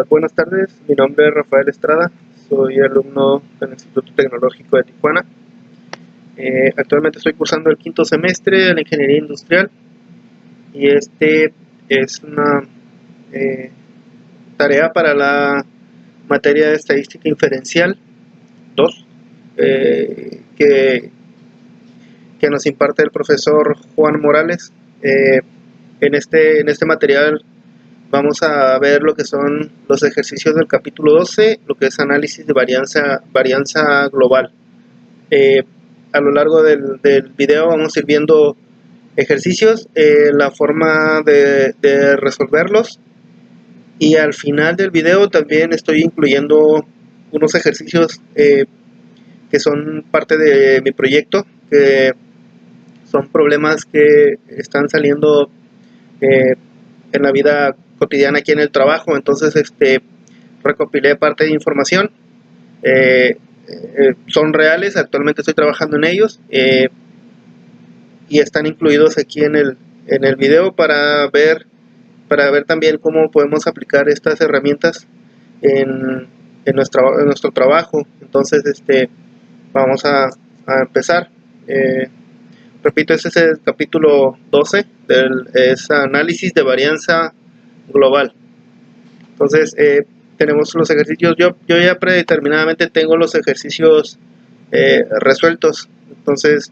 Buenas tardes, mi nombre es Rafael Estrada, soy alumno del Instituto Tecnológico de Tijuana. Actualmente estoy cursando el quinto semestre de la Ingeniería Industrial y este es una eh, tarea para la materia de Estadística Inferencial 2 que nos imparte el profesor Juan Morales. En este material vamos a ver lo que son los ejercicios del capítulo 12, lo que es análisis de varianza global. Eh, a lo largo del video vamos a ir viendo ejercicios, la forma de resolverlos, y al final del video también estoy incluyendo unos ejercicios que son parte de mi proyecto, que son problemas que están saliendo eh, en la vida cotidiana aquí en el trabajo. Entonces recopilé parte de información, son reales, actualmente estoy trabajando en ellos, y están incluidos aquí en el video para ver también cómo podemos aplicar estas herramientas en nuestro trabajo. Entonces vamos a empezar. Repito, este es el capítulo 12 es análisis de varianza global. Entonces tenemos los ejercicios. Yo ya predeterminadamente tengo los ejercicios resueltos. Entonces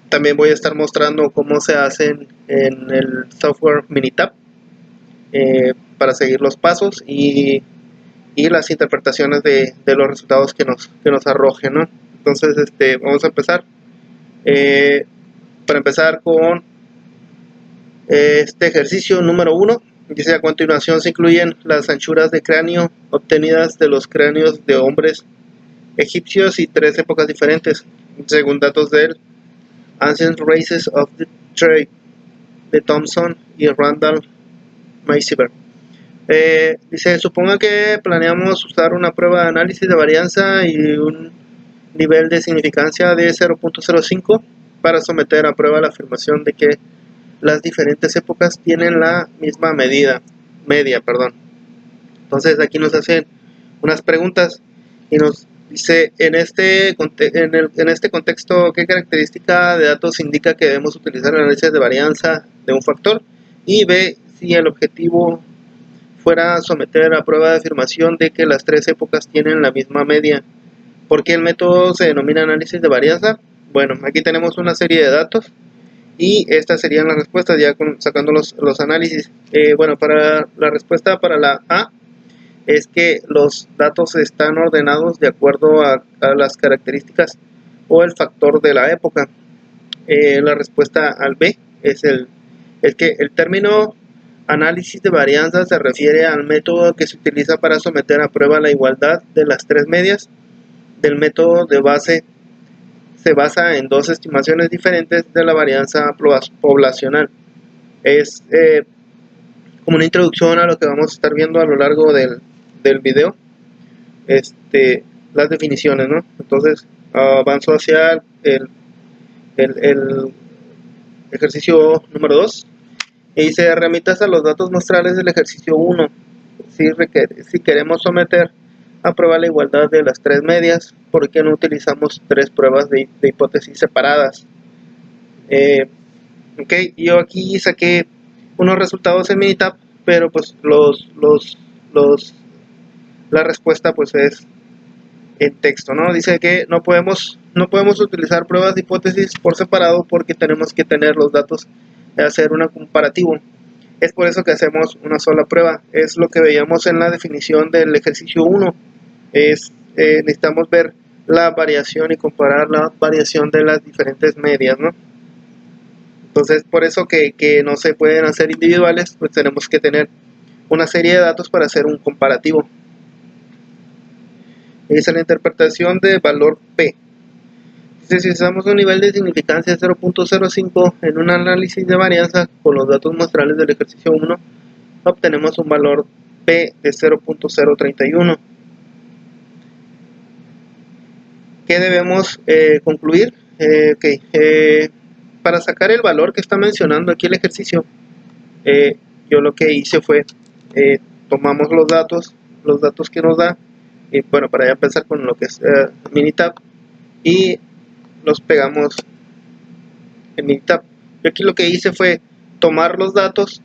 también voy a estar mostrando cómo se hacen en el software Minitab, para seguir los pasos y las interpretaciones de los resultados que nos arrojen, ¿no? Entonces vamos a empezar. Para empezar con este ejercicio número 1, dice: a continuación se incluyen las anchuras de cráneo obtenidas de los cráneos de hombres egipcios y 3 épocas diferentes, según datos del Ancient Races of the Trade de Thompson y Randall Meisiber. Dice: suponga que planeamos usar una prueba de análisis de varianza y un nivel de significancia de 0.05 para someter a prueba la afirmación de que las diferentes épocas tienen la misma media. Entonces aquí nos hacen unas preguntas y nos dice: en este contexto, ¿qué característica de datos indica que debemos utilizar el análisis de varianza de un factor? Y B, si el objetivo fuera someter a prueba de afirmación de que las 3 épocas tienen la misma media. ¿Por qué el método se denomina análisis de varianza? Bueno, aquí tenemos una serie de datos y estas serían las respuestas, ya sacando los análisis. Bueno, para la respuesta para la A es que los datos están ordenados de acuerdo a las características o el factor de la época. La respuesta al B es que el término análisis de varianza se refiere al método que se utiliza para someter a prueba la igualdad de las 3 medias. Del método de base se basa en 2 estimaciones diferentes de la varianza poblacional. Es como una introducción a lo que vamos a estar viendo a lo largo del video, las definiciones, ¿no? Entonces avanzo hacia el ejercicio número 2 y dice: remitas a los datos muestrales del ejercicio 1 si queremos someter a prueba la igualdad de las 3 medias, ¿por qué no utilizamos 3 pruebas de hipótesis separadas? Ok, yo aquí saqué unos resultados en Minitab, pero pues la respuesta pues es en texto, ¿no? Dice que no podemos utilizar pruebas de hipótesis por separado porque tenemos que tener los datos de hacer un comparativo. Es por eso que hacemos una sola prueba. Es lo que veíamos en la definición del ejercicio 1. Necesitamos ver la variación y comparar la variación de las diferentes medias, ¿no? Entonces, por eso que no se pueden hacer individuales, pues tenemos que tener una serie de datos para hacer un comparativo. Dice: la interpretación de valor P. Dice: si usamos un nivel de significancia de 0.05 en un análisis de varianza con los datos muestrales del ejercicio 1, obtenemos un valor P de 0.031. ¿Qué debemos concluir? Para sacar el valor que está mencionando aquí el ejercicio, yo lo que hice fue tomamos los datos que nos da, y bueno, para ya empezar con lo que es Minitab, y los pegamos en Minitab. Yo aquí lo que hice fue tomar los datos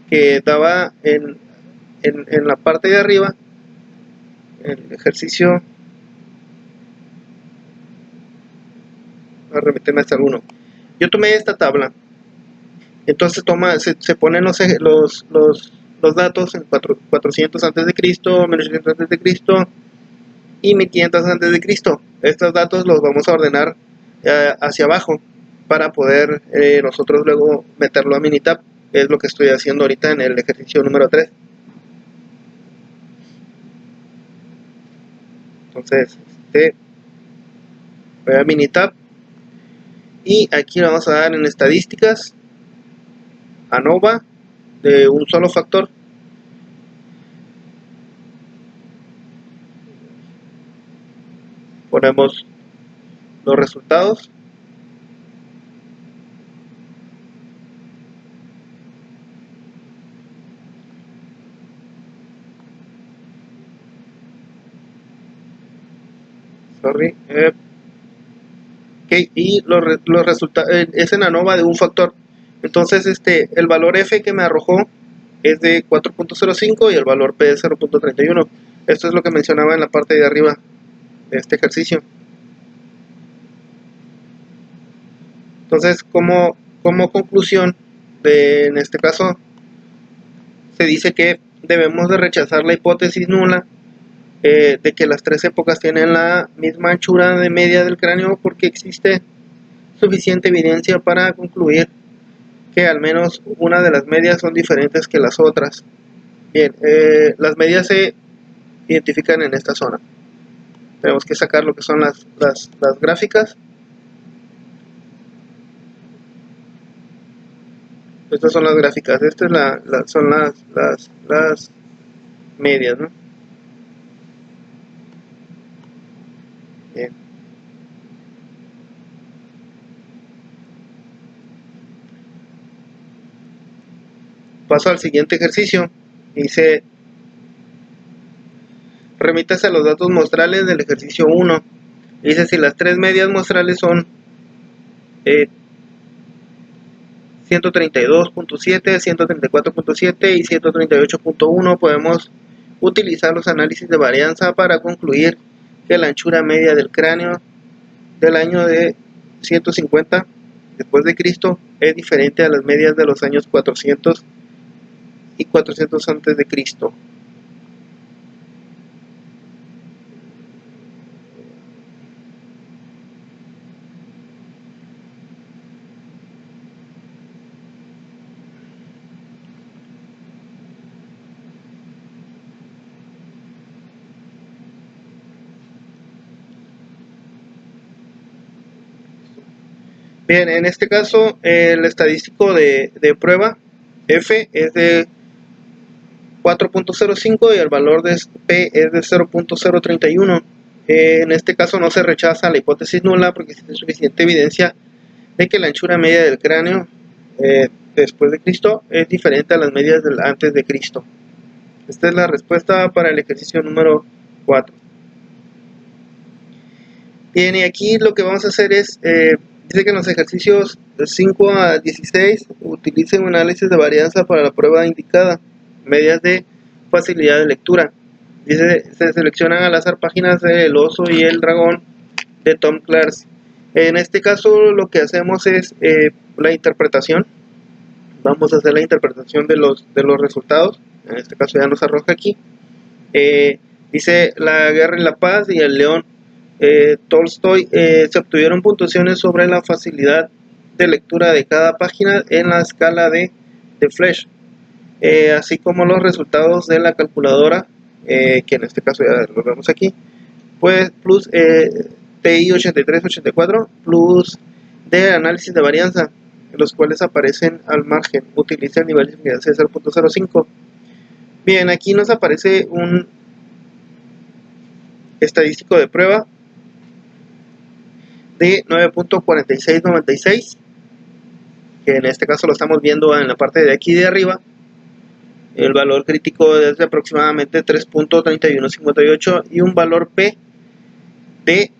que daba en la parte de arriba, el ejercicio, a remitirme hasta alguno. Yo tomé esta tabla, entonces se ponen los datos en 400 antes de Cristo, 1800 antes de Cristo y 1500 antes de Cristo. Estos datos los vamos a ordenar hacia abajo para poder nosotros luego meterlo a Minitab. Es lo que estoy haciendo ahorita en el ejercicio número 3. Entonces, voy a Minitab y aquí vamos a dar en estadísticas ANOVA de un solo factor. Ponemos los resultados. Y los resultados es en ANOVA de un factor. Entonces el valor F que me arrojó es de 4.05 y el valor P es 0.31. Esto es lo que mencionaba en la parte de arriba de este ejercicio. Entonces, como conclusión, en este caso se dice que debemos de rechazar la hipótesis nula de que las tres épocas tienen la misma anchura de media del cráneo, porque existe suficiente evidencia para concluir que al menos una de las medias son diferentes que las otras. Bien, las medias se identifican en esta zona. Tenemos que sacar lo que son las gráficas. Estas son las gráficas, estas son las medias, ¿no? Bien. Paso al siguiente ejercicio. Dice, remítase a los datos muestrales del ejercicio 1. Dice, si las tres medias muestrales son 132.7, 134.7 y 138.1, podemos utilizar los análisis de varianza para concluir que la anchura media del cráneo del año de 150 después de Cristo es diferente a las medias de los años 400 y 400 antes de Cristo. Bien, en este caso el estadístico de prueba F es de 4.05 y el valor de P es de 0.031. En este caso no se rechaza la hipótesis nula porque existe suficiente evidencia de que la anchura media del cráneo después de Cristo es diferente a las medias del antes de Cristo. Esta es la respuesta para el ejercicio número 4. Bien, y aquí lo que vamos a hacer es, dice que en los ejercicios 5 a 16 utilicen un análisis de varianza para la prueba indicada, medidas de facilidad de lectura. Dice, se seleccionan al azar páginas de El oso y el dragón de Tom Clancy. En este caso lo que hacemos es la interpretación. Vamos a hacer la interpretación de los resultados. En este caso ya nos arroja aquí. Dice, La guerra y la paz y El león. Tolstoy, se obtuvieron puntuaciones sobre la facilidad de lectura de cada página en la escala de Flesch, así como los resultados de la calculadora, que en este caso ya lo vemos aquí, pues plus TI 8384 plus de análisis de varianza, en los cuales aparecen al margen, utiliza el nivel de eficacia de 0.05. Bien, aquí nos aparece un estadístico de prueba de 9.4696, que en este caso lo estamos viendo en la parte de aquí de arriba. el valor crítico es de aproximadamente 3.3158 y un valor P de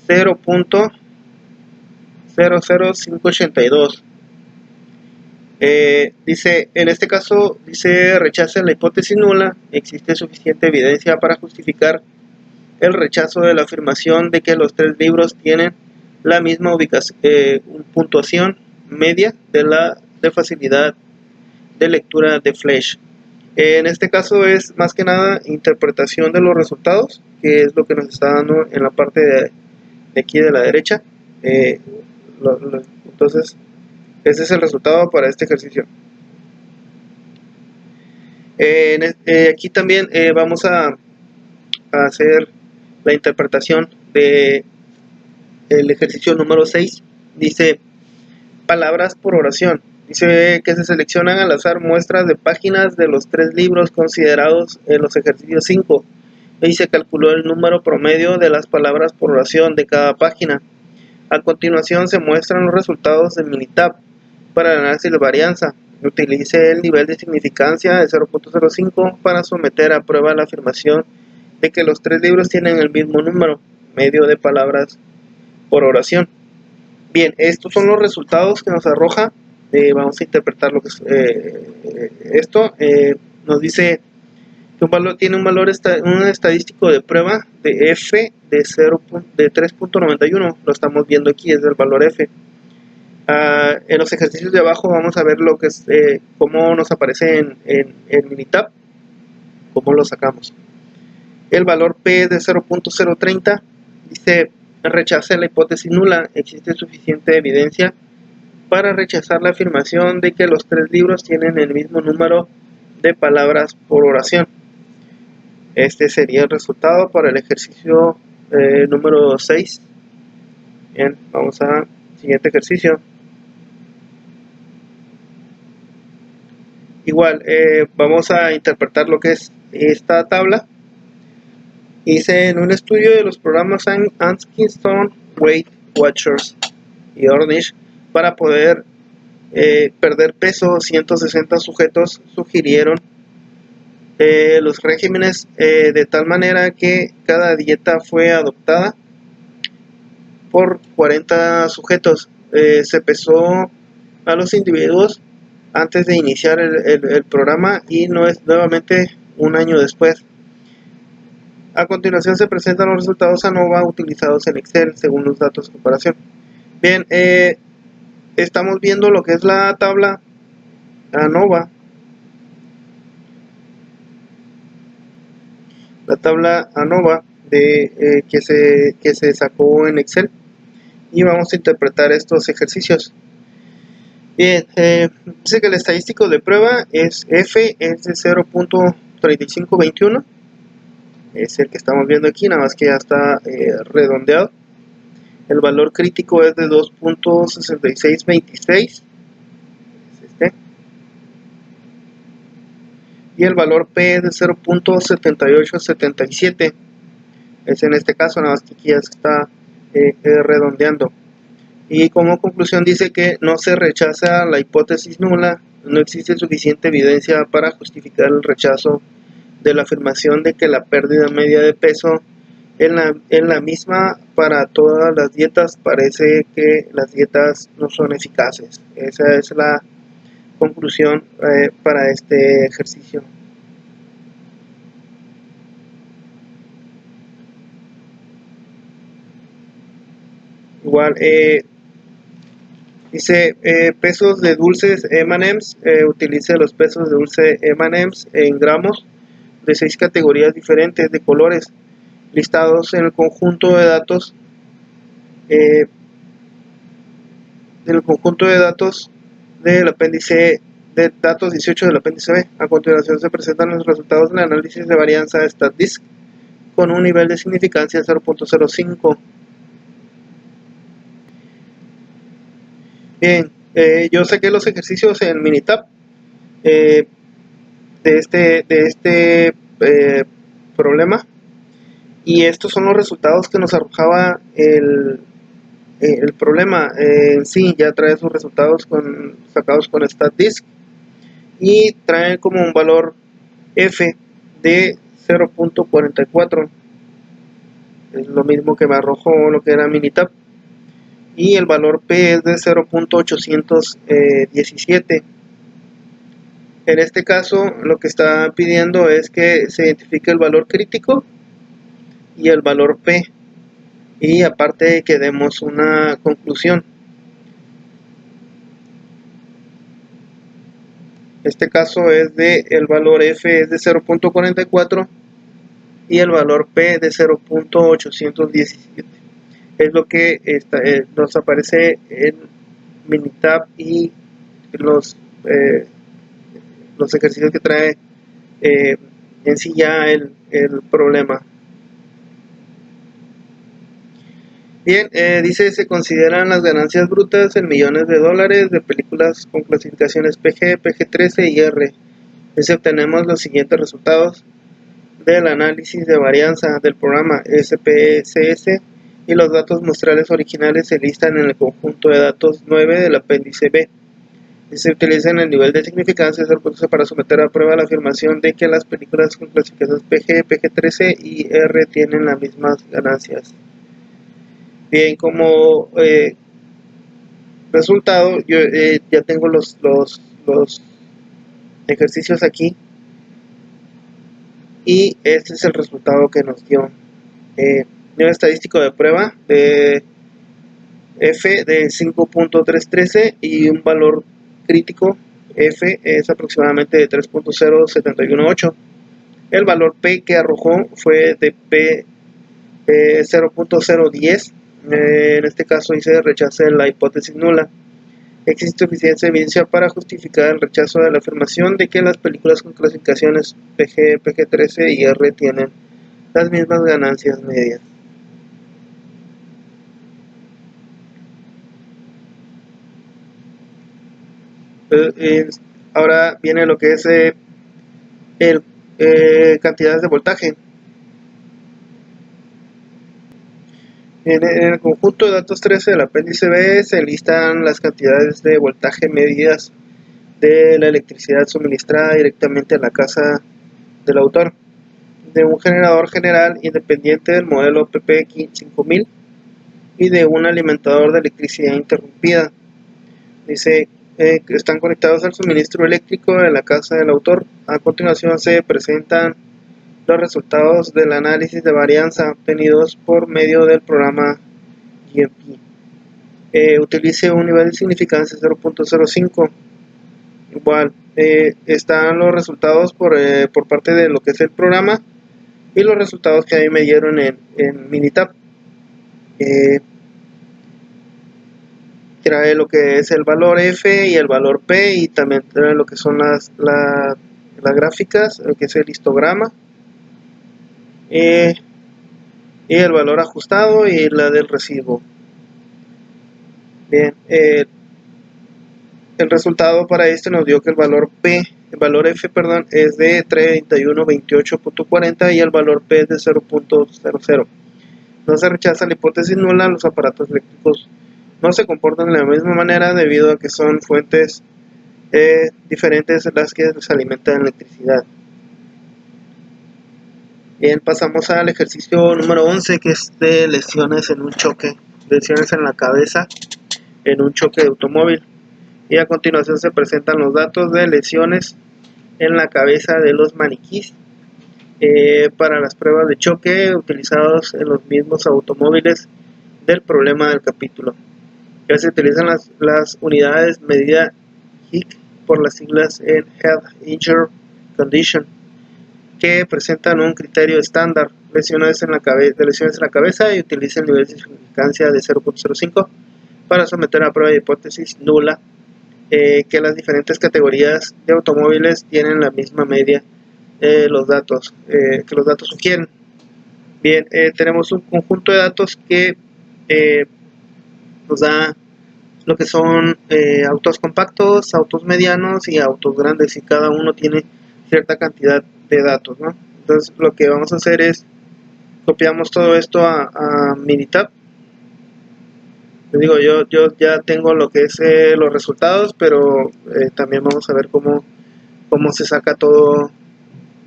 0.00582. Dice, en este caso, dice rechaza la hipótesis nula, existe suficiente evidencia para justificar el rechazo de la afirmación de que los tres libros tienen la misma puntuación media de facilidad de lectura de Flesch. En este caso es más que nada interpretación de los resultados, que es lo que nos está dando en la parte de aquí de la derecha. Entonces, ese es el resultado para este ejercicio. Aquí también vamos a hacer la interpretación de el ejercicio número 6. Dice palabras por oración. Dice que se seleccionan al azar muestras de páginas de los tres libros considerados en los ejercicios 5 y se calculó el número promedio de las palabras por oración de cada página. A continuación se muestran los resultados de Minitab para el análisis de varianza. Utilice el nivel de significancia de 0.05 para someter a prueba la afirmación de que los tres libros tienen el mismo número medio de palabras por oración. Bien, estos son los resultados que nos arroja. Vamos a interpretar lo que es esto. Nos dice que un valor tiene un estadístico de prueba de F de 3.91. Lo estamos viendo aquí, es el valor F. En los ejercicios de abajo vamos a ver lo que es cómo nos aparece en Minitab, cómo lo sacamos. El valor P es de 0.030. Dice rechace la hipótesis nula, existe suficiente evidencia para rechazar la afirmación de que los tres libros tienen el mismo número de palabras por oración. Este sería el resultado para el ejercicio número 6. Bien, vamos al siguiente ejercicio. Igual, vamos a interpretar lo que es esta tabla. Hice en un estudio de los programas Atkinson, Weight Watchers y Ornish para poder perder peso. 160 sujetos sugirieron los regímenes de tal manera que cada dieta fue adoptada por 40 sujetos. Se pesó a los individuos antes de iniciar el programa y no es nuevamente un año después. A continuación se presentan los resultados ANOVA utilizados en Excel según los datos de comparación. Bien, estamos viendo lo que es la tabla ANOVA. La tabla ANOVA que se sacó en Excel. Y vamos a interpretar estos ejercicios. Bien, dice que el estadístico de prueba es F, es de 0.3521. Es el que estamos viendo aquí, nada más que ya está redondeado. El valor crítico es de 2.6626. Es este. Y el valor P es de 0.7877. Es en este caso, nada más que aquí ya se está redondeando. Y como conclusión dice que no se rechaza la hipótesis nula, no existe suficiente evidencia para justificar el rechazo de la afirmación de que la pérdida media de peso en la misma para todas las dietas. Parece que las dietas no son eficaces. Esa es la conclusión para este ejercicio. Igual, dice pesos de dulces M&M's. Utilice los pesos de dulce M&M's en gramos de 6 categorías diferentes de colores listados en el conjunto de datos del apéndice de datos 18 del apéndice B. A continuación se presentan los resultados del análisis de varianza de StatDisk con un nivel de significancia de 0.05. Bien, yo saqué los ejercicios en Minitab de este problema, y estos son los resultados que nos arrojaba el problema en sí. Ya trae sus resultados sacados con StatDisk y trae como un valor F de 0.44, es lo mismo que me arrojó lo que era Minitab, y el valor P es de 0.817. En este caso lo que está pidiendo es que se identifique el valor crítico y el valor P, y aparte que demos una conclusión. Este caso es de el valor F es de 0.44 y el valor P de 0.817. Es lo que nos aparece en Minitab y los ejercicios que trae en sí ya el problema. Bien, dice, se consideran las ganancias brutas en millones de dólares de películas con clasificaciones PG, PG-13 y R. Dice, obtenemos los siguientes resultados del análisis de varianza del programa SPSS, y los datos muestrales originales se listan en el conjunto de datos 9 del apéndice B. Y se utiliza en el nivel de significancia para someter a prueba la afirmación de que las películas con clasificaciones PG, PG-13 y R tienen las mismas ganancias. Bien, como resultado, yo ya tengo los ejercicios aquí, y este es el resultado que nos dio. Nivel estadístico de prueba de F de 5.313 y un valor crítico F es aproximadamente de 3.0718. El valor P que arrojó fue de P 0.010. En este caso dice rechace la hipótesis nula. Existe suficiente evidencia para justificar el rechazo de la afirmación de que las películas con clasificaciones PG, PG-13 y R tienen las mismas ganancias medias. Ahora viene lo que es cantidades de voltaje. En el conjunto de datos 13 del apéndice B se listan las cantidades de voltaje medidas de la electricidad suministrada directamente a la casa del autor, de un generador general independiente del modelo PP5000 y de un alimentador de electricidad interrumpida. Dice que están conectados al suministro eléctrico de la casa del autor. A continuación se presentan los resultados del análisis de varianza obtenidos por medio del programa GMP. Utilice un nivel de significancia 0.05. Igual, están los resultados por parte de lo que es el programa y los resultados que ahí me dieron en Minitab. Trae lo que es el valor F y el valor P, y también trae lo que son las gráficas, lo que es el histograma, y el valor ajustado y la del residuo. Bien, el resultado para este nos dio que el valor F, es de 3128.40 y el valor P es de 0.00. No se rechaza la hipótesis nula. Los aparatos eléctricos no se comportan de la misma manera debido a que son fuentes diferentes las que les alimentan electricidad. Bien, pasamos al ejercicio número 11, que es de lesiones en un choque, lesiones en la cabeza en un choque de automóvil. Y a continuación se presentan los datos de lesiones en la cabeza de los maniquís para las pruebas de choque utilizados en los mismos automóviles del problema del capítulo. Ya se utilizan las unidades medida HIC por las siglas en Head Injury Condition, que presentan un criterio estándar, lesiones en la cabeza, y utiliza el nivel de significancia de 0.05 para someter a prueba de hipótesis nula, que las diferentes categorías de automóviles tienen la misma media que los datos sugieren. Bien, tenemos un conjunto de datos que nos da lo que son autos compactos, autos medianos y autos grandes, y cada uno tiene cierta cantidad de datos, ¿no? Entonces lo que vamos a hacer es copiamos todo esto a Minitab. Les digo, yo ya tengo lo que es los resultados, pero también vamos a ver cómo se saca todo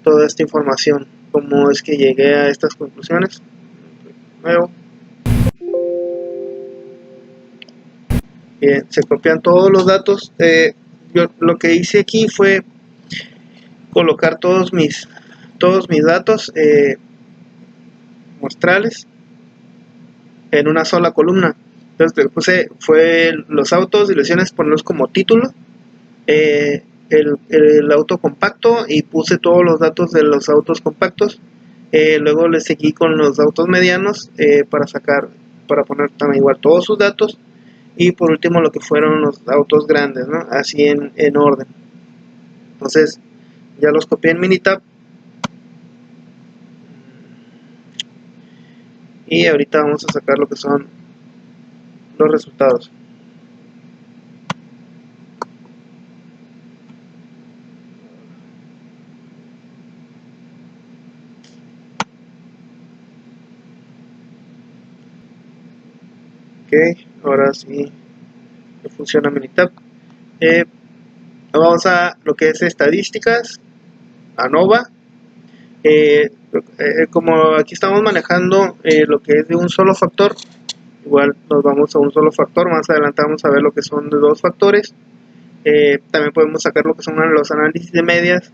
toda esta información. ¿Cómo es que llegué a estas conclusiones? Nuevo. Bien, se copian todos los datos. Yo lo que hice aquí fue colocar todos mis datos muestrales en una sola columna. Entonces puse fue los autos y lesiones, ponerlos como título, el auto compacto, y puse todos los datos de los autos compactos. Luego le seguí con los autos medianos para poner también igual todos sus datos, y por último lo que fueron los autos grandes, ¿no? Así en orden. Entonces ya los copié en Minitab, y ahorita vamos a sacar lo que son los resultados. Ok, ahora sí funciona Minitab. Vamos a lo que es estadísticas, ANOVA. Como aquí estamos manejando lo que es de un solo factor, igual nos vamos a un solo factor. Más adelante vamos a ver lo que son de dos factores. También podemos sacar lo que son los análisis de medias,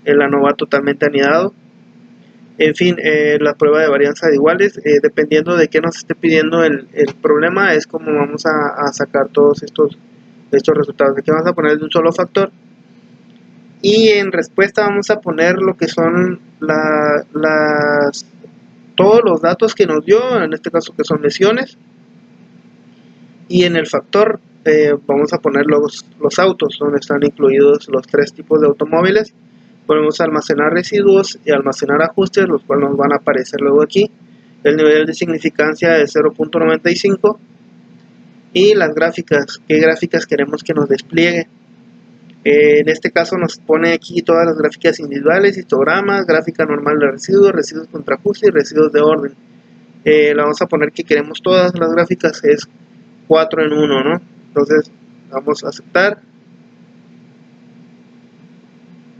el ANOVA totalmente anidado. En fin, la prueba de varianza de iguales, dependiendo de qué nos esté pidiendo el problema, es como vamos a sacar todos estos resultados. Aquí vamos a poner de un solo factor, y en respuesta vamos a poner lo que son todos los datos que nos dio, en este caso que son lesiones, y en el factor vamos a poner los autos, donde están incluidos los tres tipos de automóviles. Podemos almacenar residuos y almacenar ajustes, los cuales nos van a aparecer luego aquí. El nivel de significancia es 0.95, y las gráficas, qué gráficas queremos que nos despliegue. En este caso nos pone aquí todas las gráficas individuales, histogramas, gráfica normal de residuos, residuos contra ajuste y residuos de orden. Le vamos a poner que queremos todas las gráficas, es 4 en 1, ¿no? Entonces vamos a aceptar.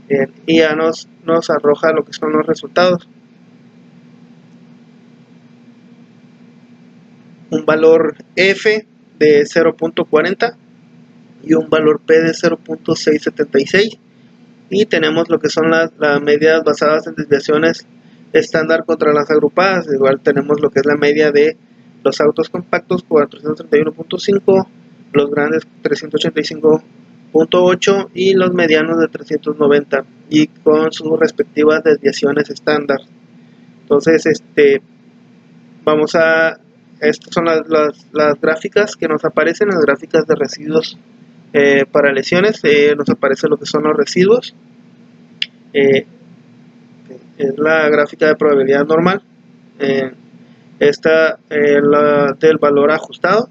Bien, y ya nos arroja lo que son los resultados. Un valor F de 0.40 y un valor P de 0.676, y tenemos lo que son las medidas basadas en desviaciones estándar contra las agrupadas. Igual tenemos lo que es la media de los autos compactos, 431.5, los grandes 385.8 y los medianos de 390, y con sus respectivas desviaciones estándar. Entonces estas son las gráficas que nos aparecen, las gráficas de residuos para lesiones. Nos aparece lo que son los residuos, es la gráfica de probabilidad normal. Esta la del valor ajustado.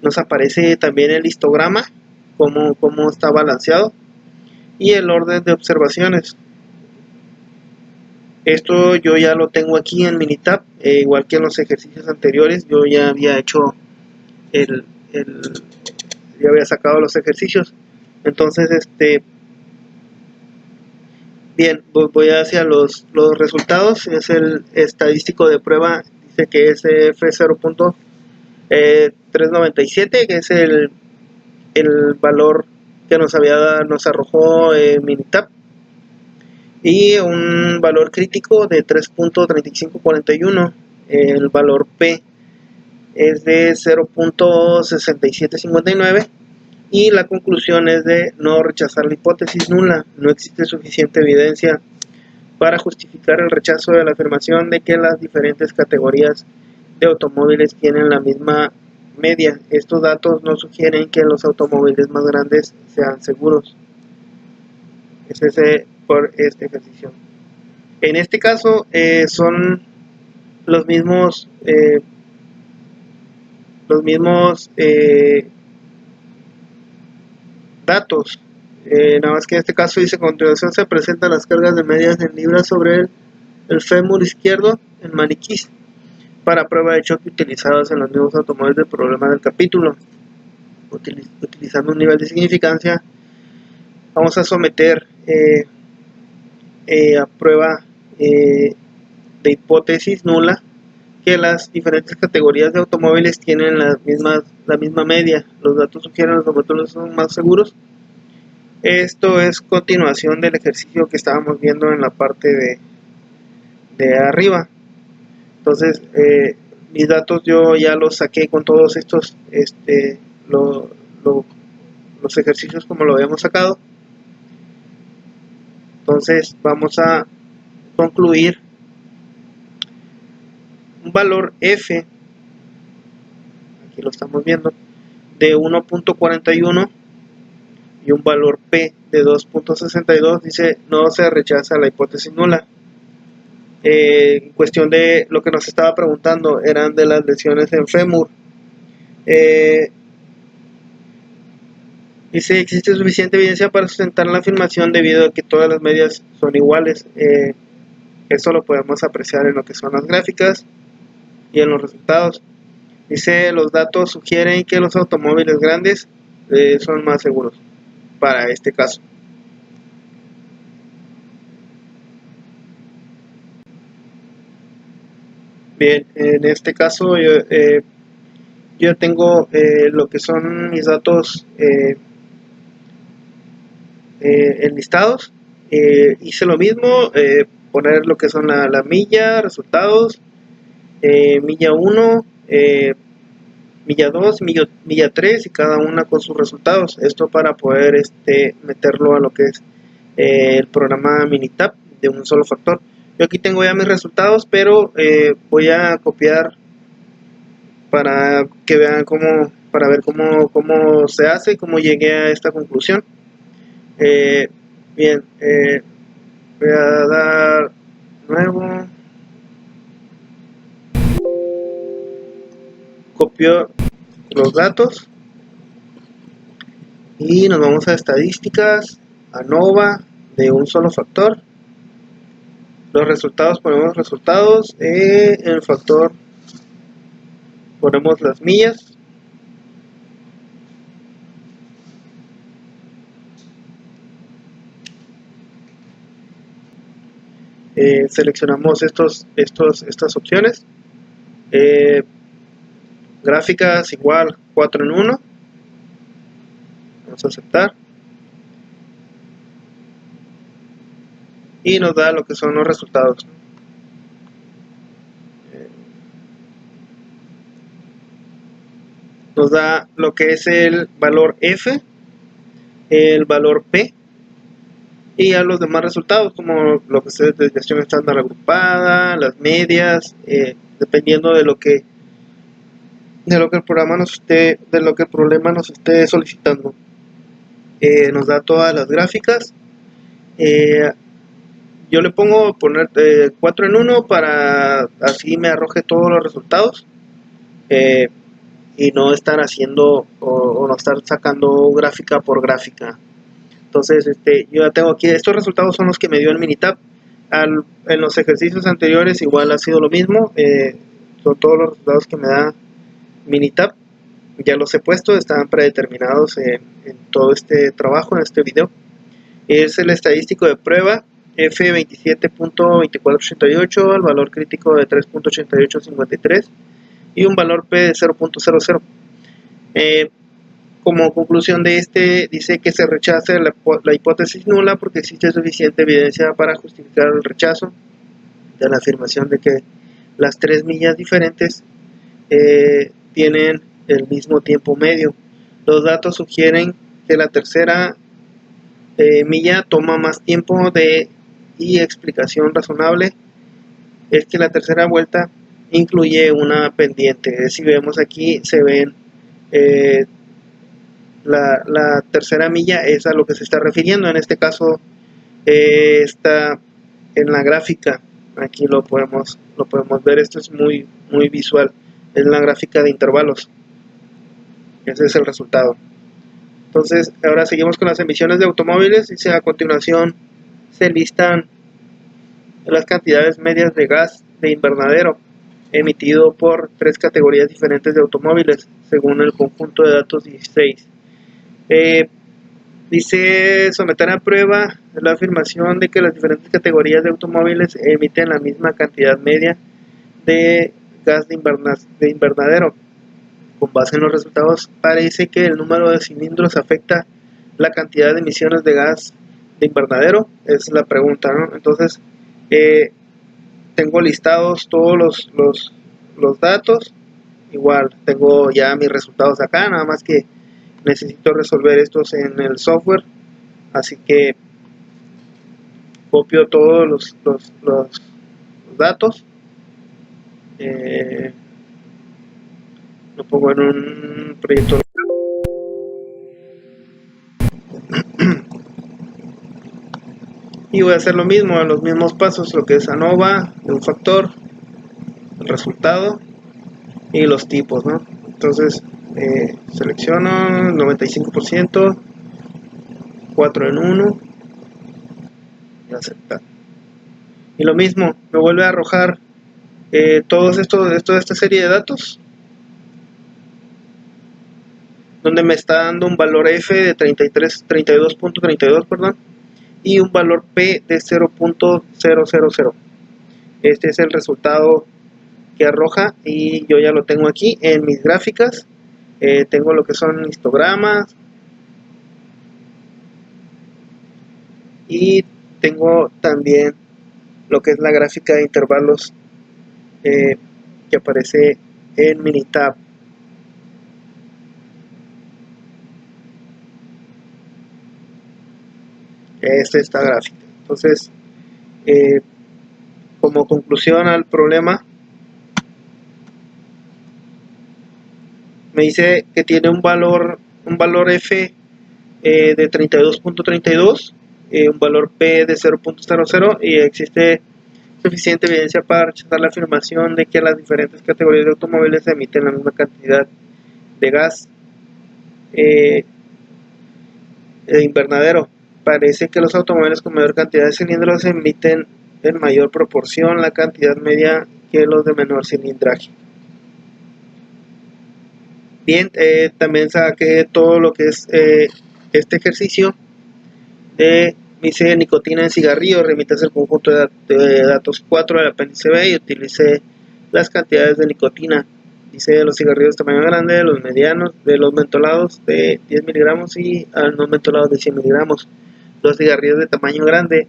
Nos aparece también el histograma, cómo está balanceado, y el orden de observaciones. Esto yo ya lo tengo aquí en Minitab, igual que en los ejercicios anteriores. Yo ya había hecho ya había sacado los ejercicios. Entonces bien, voy hacia los resultados. Es el estadístico de prueba, dice que es F0.397, que es el valor que nos arrojó Minitab, y un valor crítico de 3.3541. El valor P es de 0.6759, y la conclusión es de no rechazar la hipótesis nula. No existe suficiente evidencia para justificar el rechazo de la afirmación de que las diferentes categorías de automóviles tienen la misma media. Estos datos no sugieren que los automóviles más grandes sean seguros. Es por este ejercicio. En este caso son los mismos datos, nada más que en este caso dice: a continuación se presentan las cargas de medias en libras sobre el fémur izquierdo en maniquís para prueba de choque utilizados en los mismos automóviles del problema del capítulo. Utilizando un nivel de significancia, vamos a someter a prueba de hipótesis nula que las diferentes categorías de automóviles tienen la misma media. Los datos sugieren que los automóviles son más seguros. Esto es continuación del ejercicio que estábamos viendo en la parte de arriba. Entonces, mis datos yo ya los saqué con todos estos los ejercicios como lo habíamos sacado. Entonces vamos a concluir un valor F, aquí lo estamos viendo, de 1.41 y un valor P de 2.62. Dice no se rechaza la hipótesis nula. En cuestión de lo que nos estaba preguntando, eran de las lesiones en fémur. Dice existe suficiente evidencia para sustentar la afirmación debido a que todas las medias son iguales. Eso lo podemos apreciar en lo que son las gráficas y en los resultados. Dice los datos sugieren que los automóviles grandes son más seguros para este caso. Bien, en este caso yo tengo lo que son mis datos enlistados. Hice lo mismo, poner lo que son la milla, resultados, milla 1, milla 2, milla 3 y cada una con sus resultados. Esto para poder meterlo a lo que es el programa Minitab de un solo factor. Yo aquí tengo ya mis resultados, pero voy a copiar para que vean para ver cómo se hace, cómo llegué a esta conclusión. Bien, voy a dar nuevo, copio los datos y nos vamos a estadísticas, ANOVA de un solo factor. Los resultados, ponemos resultados, en el factor ponemos las millas. Seleccionamos estas opciones. Gráficas igual 4 en 1. Vamos a aceptar. Y nos da lo que son los resultados. Nos da lo que es el valor F, el valor P y a los demás resultados como lo que es desviación estándar agrupada, las medias, dependiendo de lo que el problema nos esté solicitando. Nos da todas las gráficas. Yo le pongo poner 4 en 1 para así me arroje todos los resultados y no estar haciendo o no estar sacando gráfica por gráfica. Entonces yo ya tengo aquí, estos resultados son los que me dio el Minitab. En los ejercicios anteriores igual ha sido lo mismo, son todos los resultados que me da Minitab, ya los he puesto, están predeterminados en todo este trabajo, en este video. Es el estadístico de prueba F27.2488, el valor crítico de 3.8853 y un valor P de 0.00. Como conclusión de dice que se rechaza la hipótesis nula porque existe suficiente evidencia para justificar el rechazo de la afirmación de que las tres millas diferentes tienen el mismo tiempo medio. Los datos sugieren que la tercera milla toma más tiempo y explicación razonable es que la tercera vuelta incluye una pendiente. Si vemos aquí se ven la tercera milla es a lo que se está refiriendo. En este caso está en la gráfica, aquí lo podemos ver. Esto es muy visual, es la gráfica de intervalos. Ese es el resultado. Entonces ahora seguimos con las emisiones de automóviles. Dice a continuación se listan las cantidades medias de gas de invernadero emitido por tres categorías diferentes de automóviles según el conjunto de datos 16. Dice someter a prueba la afirmación de que las diferentes categorías de automóviles emiten la misma cantidad media de gas de invernadero. Con base en los resultados, parece que el número de cilindros afecta la cantidad de emisiones de gas de invernadero. Es la pregunta, ¿no? Entonces, tengo listados todos los datos. Igual, tengo ya mis resultados acá, nada más que necesito resolver estos en el software. Así que copio todos los datos. Lo pongo en un proyecto y voy a hacer lo mismo, los mismos pasos, lo que es ANOVA de un factor, el resultado y los tipos, ¿no? Entonces selecciono 95%, 4 en 1 y aceptar. Y lo mismo, me vuelve a arrojar toda esta serie de datos, donde me está dando un valor F de 32.32, perdón, y un valor P de 0.000. Este es el resultado que arroja y yo ya lo tengo aquí en mis gráficas. Tengo lo que son histogramas y tengo también lo que es la gráfica de intervalos que aparece en Minitab. Esta gráfica. Entonces, como conclusión al problema, me dice que tiene un valor F de 32.32, un valor P de 0.00 y existe suficiente evidencia para rechazar la afirmación de que las diferentes categorías de automóviles emiten la misma cantidad de gas de invernadero. Parece que los automóviles con mayor cantidad de cilindros emiten en mayor proporción la cantidad media que los de menor cilindraje. Bien, también saqué todo lo que es este ejercicio de dice nicotina en cigarrillos, remitas el conjunto de datos 4 del apéndice B y utilicé las cantidades de nicotina. Dice los cigarrillos de tamaño grande, de los medianos, de los mentolados de 10 miligramos y no mentolados de 100 miligramos. Los cigarrillos de tamaño grande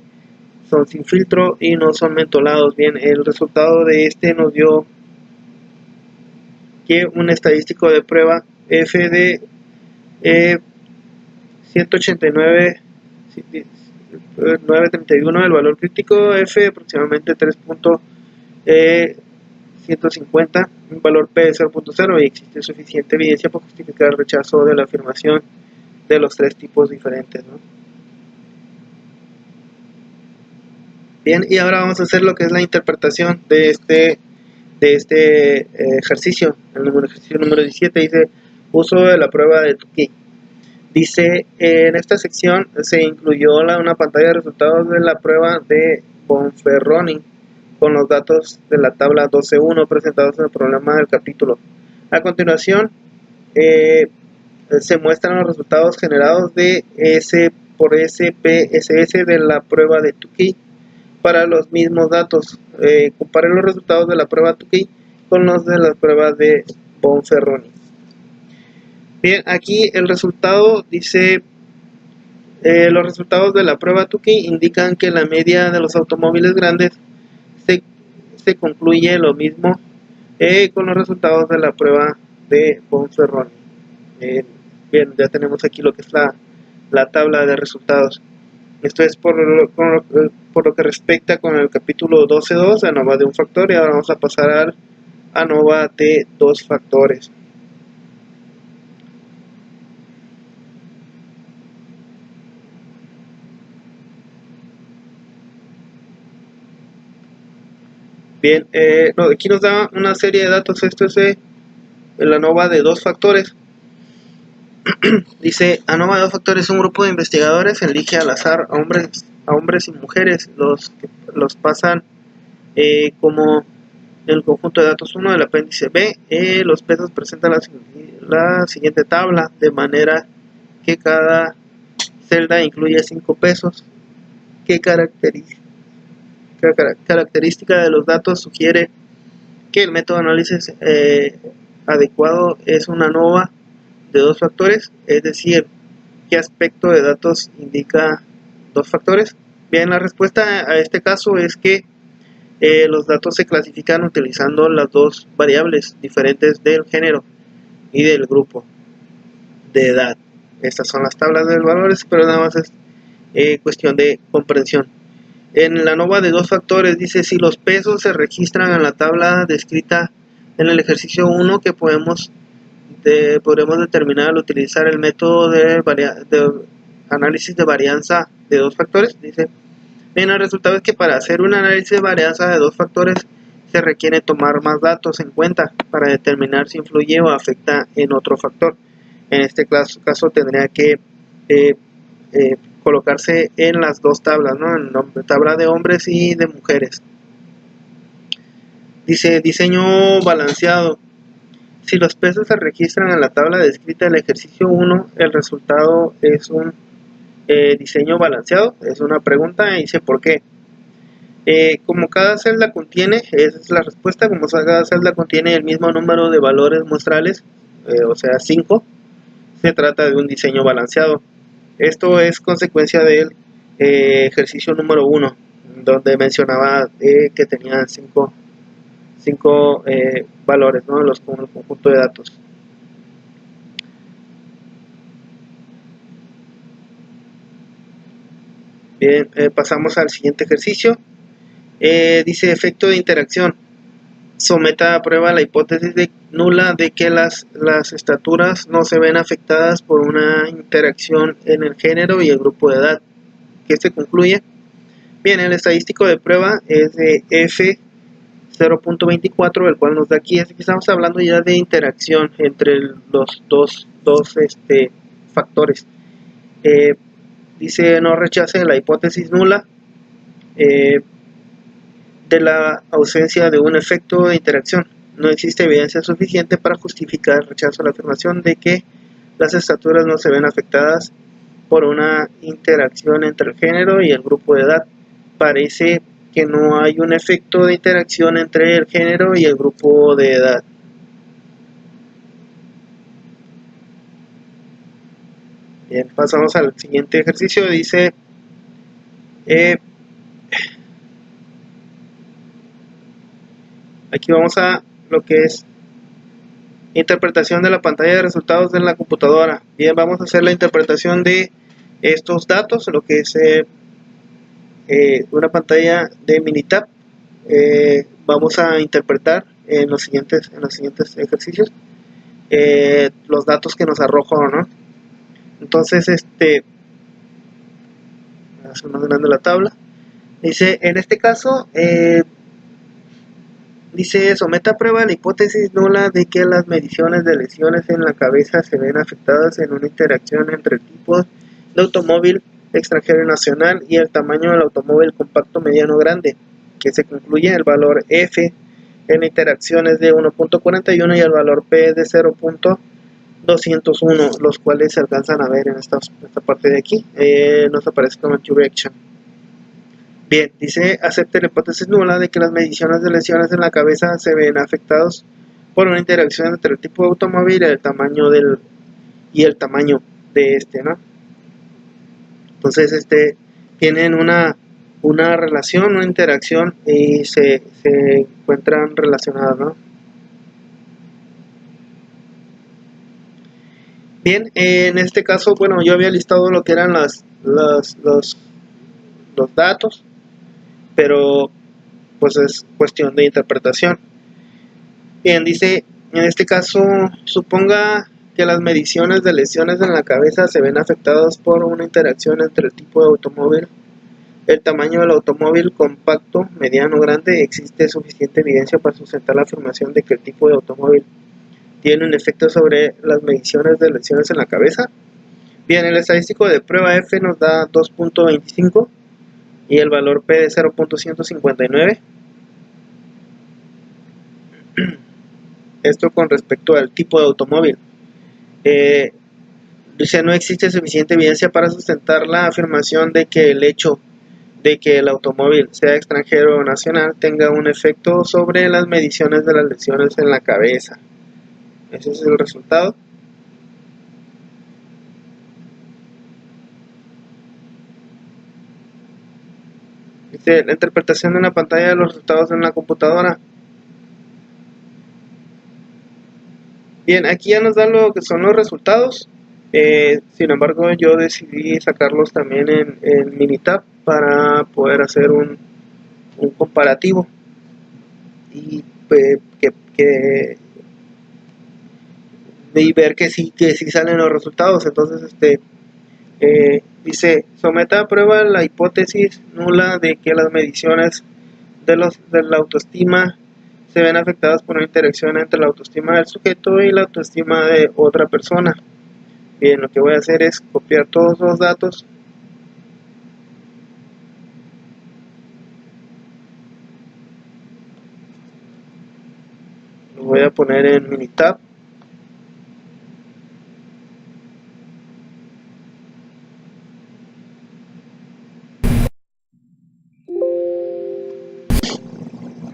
son sin filtro y no son mentolados. Bien, el resultado de este nos dio que un estadístico de prueba F de 189.931, el valor crítico F aproximadamente 3.150, un valor P de 0.0 y existe suficiente evidencia para justificar el rechazo de la afirmación de los tres tipos diferentes, ¿no? Bien, y ahora vamos a hacer lo que es la interpretación de este ejercicio. El ejercicio número 17 dice uso de la prueba de Tukey. Dice en esta sección se incluyó una pantalla de resultados de la prueba de Bonferroni con los datos de la tabla 12.1 presentados en el problema del capítulo. A continuación se muestran los resultados generados de S por SPSS de la prueba de Tukey para los mismos datos. Compare los resultados de la prueba Tukey con los de las pruebas de Bonferroni. Bien, aquí el resultado dice, los resultados de la prueba Tukey indican que la media de los automóviles grandes se concluye lo mismo con los resultados de la prueba de Bonferroni. Bien, ya tenemos aquí lo que es la tabla de resultados. Esto es por lo que respecta con el capítulo 12.2, ANOVA de un factor, y ahora vamos a pasar al ANOVA de dos factores. Bien, aquí nos da una serie de datos. Esto es el ANOVA de dos factores. Dice, ANOVA de dos factores es un grupo de investigadores, elige al azar a hombres y mujeres, los pasan como el conjunto de datos 1 del apéndice B. Los pesos presentan la siguiente tabla, de manera que cada celda incluye 5 pesos. ¿Qué característica de los datos sugiere que el método de análisis adecuado es una ANOVA de 2 factores? Es decir, ¿qué aspecto de datos indica 2 factores? Bien, la respuesta a este caso es que los datos se clasifican utilizando las dos variables diferentes del género y del grupo de edad. Estas son las tablas de valores, pero nada más es cuestión de comprensión. En la ANOVA de 2 factores dice: si los pesos se registran en la tabla descrita en el ejercicio 1, que podremos determinar al utilizar el método de análisis de varianza de 2 factores. Dice: bien, el resultado es que para hacer un análisis de varianza de 2 factores se requiere tomar más datos en cuenta para determinar si influye o afecta en otro factor. En este caso tendría que colocarse en las dos tablas, ¿no? En la tabla de hombres y de mujeres. Dice: diseño balanceado. Si los pesos se registran en la tabla descrita del ejercicio 1, el resultado es un diseño balanceado. Es una pregunta y dice ¿por qué? Como cada celda contiene, esa es la respuesta, como cada celda contiene el mismo número de valores muestrales, o sea 5, se trata de un diseño balanceado. Esto es consecuencia del ejercicio número 1, donde mencionaba que tenían 5 valores, ¿no? El conjunto de datos. Bien, pasamos al siguiente ejercicio. Dice: efecto de interacción. Someta a prueba la hipótesis nula de que las estaturas no se ven afectadas por una interacción en el género y el grupo de edad. ¿Qué se concluye? Bien, el estadístico de prueba es de F 0.24, el cual nos da aquí, es que estamos hablando ya de interacción entre los dos factores. Dice: no rechace la hipótesis nula de la ausencia de un efecto de interacción. No existe evidencia suficiente para justificar el rechazo a la afirmación de que las estaturas no se ven afectadas por una interacción entre el género y el grupo de edad. Parece que no hay un efecto de interacción entre el género y el grupo de edad. Bien, pasamos al siguiente ejercicio. Dice: aquí vamos a lo que es interpretación de la pantalla de resultados de la computadora. Bien, vamos a hacer la interpretación de estos datos, lo que es una pantalla de Minitab. Vamos a interpretar en los siguientes ejercicios los datos que nos arrojó, ¿no? Entonces, hacer más grande la tabla. Dice: en este caso, dice: someta a prueba la hipótesis nula de que las mediciones de lesiones en la cabeza se ven afectadas en una interacción entre el tipo de automóvil extranjero y nacional y el tamaño del automóvil compacto mediano grande, que se concluye el valor F en interacciones de 1.41 y el valor P de 0.201, los cuales se alcanzan a ver en esta parte de aquí. Nos aparece como direction. Bien, dice: acepte la hipótesis nula de que las mediciones de lesiones en la cabeza se ven afectados por una interacción entre el tipo de automóvil y el tamaño de ¿no? Entonces, tienen una relación, una interacción y se encuentran relacionadas, ¿no? Bien, en este caso, bueno, yo había listado lo que eran los datos, pero pues es cuestión de interpretación. Bien, dice: en este caso, suponga que las mediciones de lesiones en la cabeza se ven afectadas por una interacción entre el tipo de automóvil, el tamaño del automóvil compacto, mediano, grande. Existe suficiente evidencia para sustentar la afirmación de que el tipo de automóvil tiene un efecto sobre las mediciones de lesiones en la cabeza. Bien, el estadístico de prueba F nos da 2.25 y el valor P de 0.159. Esto con respecto al tipo de automóvil. Dice, no existe suficiente evidencia para sustentar la afirmación de que el hecho de que el automóvil, sea extranjero o nacional, tenga un efecto sobre las mediciones de las lesiones en la cabeza. Ese es el resultado. Dice, la interpretación de una pantalla de los resultados en la computadora. Bien, aquí ya nos da lo que son los resultados. Sin embargo, yo decidí sacarlos también en Minitab para poder hacer un comparativo y y ver que sí salen los resultados. Entonces, dice, someta a prueba la hipótesis nula de que las mediciones de la autoestima se ven afectadas por una interacción entre la autoestima del sujeto y la autoestima de otra persona. Bien, lo que voy a hacer es copiar todos los datos. Los voy a poner en Minitab.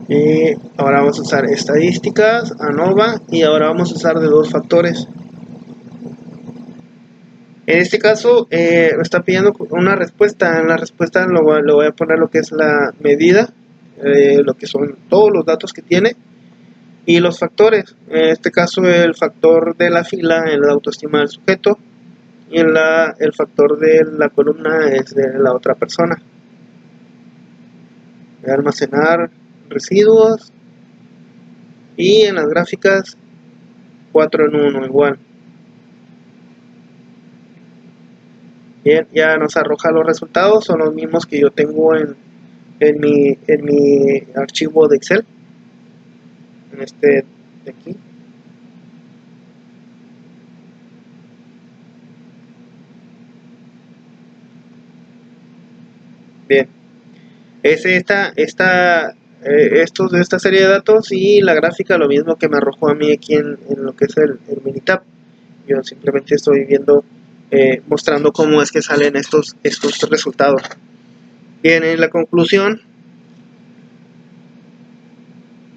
Y ahora vamos a usar estadísticas, ANOVA, y ahora vamos a usar de dos factores. En este caso me está pidiendo una respuesta. En la respuesta le voy a poner lo que es la medida, lo que son todos los datos que tiene, y los factores. En este caso el factor de la fila en la autoestima del sujeto, y el factor de la columna es de la otra persona. Voy a almacenar residuos, y en las gráficas 4 en 1 igual. Bien, ya nos arroja los resultados, son los mismos que yo tengo en mi archivo de Excel, en este de aquí. Bien, es estos de esta serie de datos, y la gráfica lo mismo que me arrojó a mí aquí en lo que es el Minitab. Yo simplemente estoy viendo, mostrando cómo es que salen estos resultados. Bien, en la conclusión,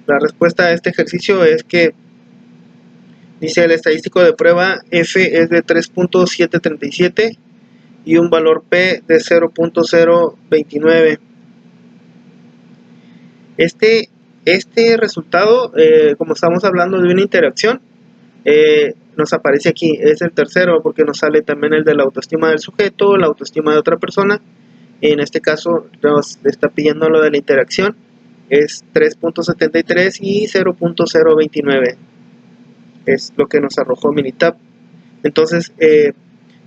la respuesta a este ejercicio es que dice, el estadístico de prueba F es de 3.737 y un valor P de 0.029. Este resultado, como estamos hablando de una interacción, nos aparece aquí, es el tercero, porque nos sale también el de la autoestima del sujeto, la autoestima de otra persona. En este caso nos está pidiendo lo de la interacción, es 3.73 y 0.029, es lo que nos arrojó Minitab. Entonces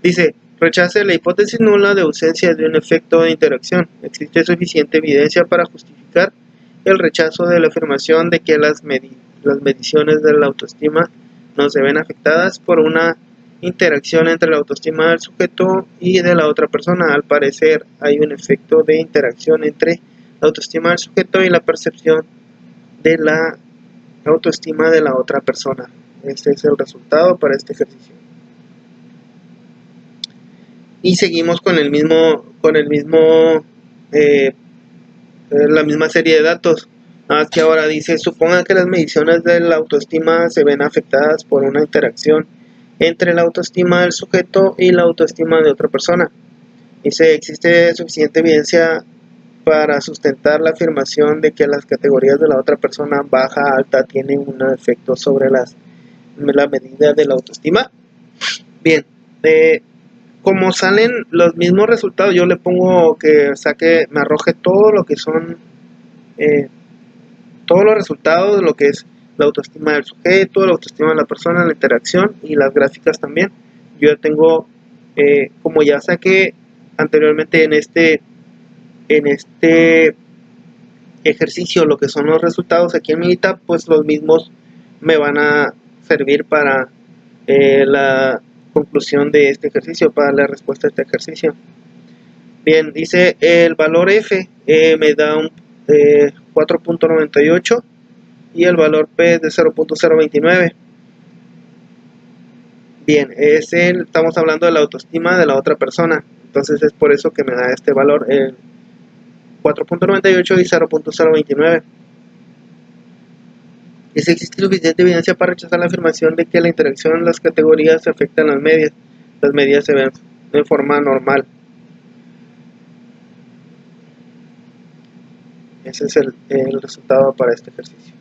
dice, rechace la hipótesis nula de ausencia de un efecto de interacción. Existe suficiente evidencia para justificar el rechazo de la afirmación de que las mediciones de la autoestima no se ven afectadas por una interacción entre la autoestima del sujeto y de la otra persona. Al parecer hay un efecto de interacción entre la autoestima del sujeto y la percepción de la autoestima de la otra persona. Este es el resultado para este ejercicio. Y seguimos con la misma serie de datos. Nada más que ahora dice, suponga que las mediciones de la autoestima se ven afectadas por una interacción entre la autoestima del sujeto y la autoestima de otra persona. Dice, existe suficiente evidencia para sustentar la afirmación de que las categorías de la otra persona, baja, alta, tienen un efecto sobre la medida de la autoestima. Bien, como salen los mismos resultados, yo le pongo que me arroje todo lo que son todos los resultados de lo que es la autoestima del sujeto, la autoestima de la persona, la interacción y las gráficas también. Yo ya tengo, como ya saqué anteriormente en este ejercicio lo que son los resultados aquí en Minitab, pues los mismos me van a servir para la conclusión de este ejercicio, para la respuesta a este ejercicio. Bien, dice el valor F me da un 4.98 y el valor P es de 0.029. Bien, estamos hablando de la autoestima de la otra persona, entonces es por eso que me da este valor, el 4.98 y 0.029. Y si existe suficiente evidencia para rechazar la afirmación de que la interacción en las categorías afectan las medias se ven de forma normal. Ese es el resultado para este ejercicio.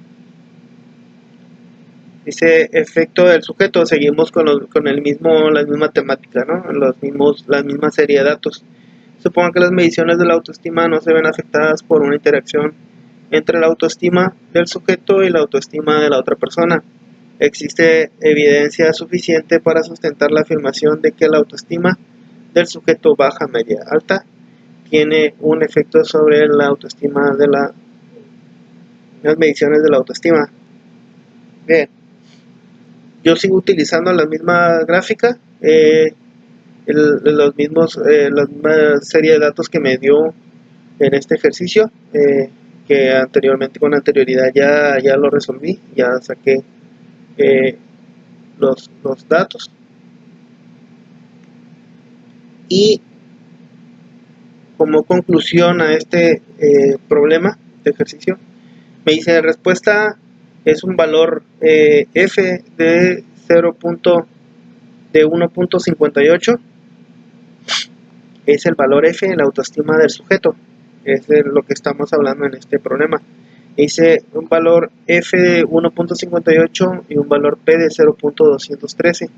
Dice efecto del sujeto, seguimos con la misma temática, ¿no? La misma serie de datos. Supongan que las mediciones de la autoestima no se ven afectadas por una interacción entre la autoestima del sujeto y la autoestima de la otra persona. Existe evidencia suficiente para sustentar la afirmación de que la autoestima del sujeto baja, media, alta tiene un efecto sobre la autoestima de las mediciones de la autoestima. Bien, yo sigo utilizando la misma gráfica, la misma serie de datos que me dio en este ejercicio, que con anterioridad ya lo resolví, ya saqué los datos. Y como conclusión a este problema de ejercicio, me dice respuesta es un valor f de 1.58, es el valor f en la autoestima del sujeto, es de lo que estamos hablando en este problema. Dice un valor f de 1.58 y un valor p de 0.213.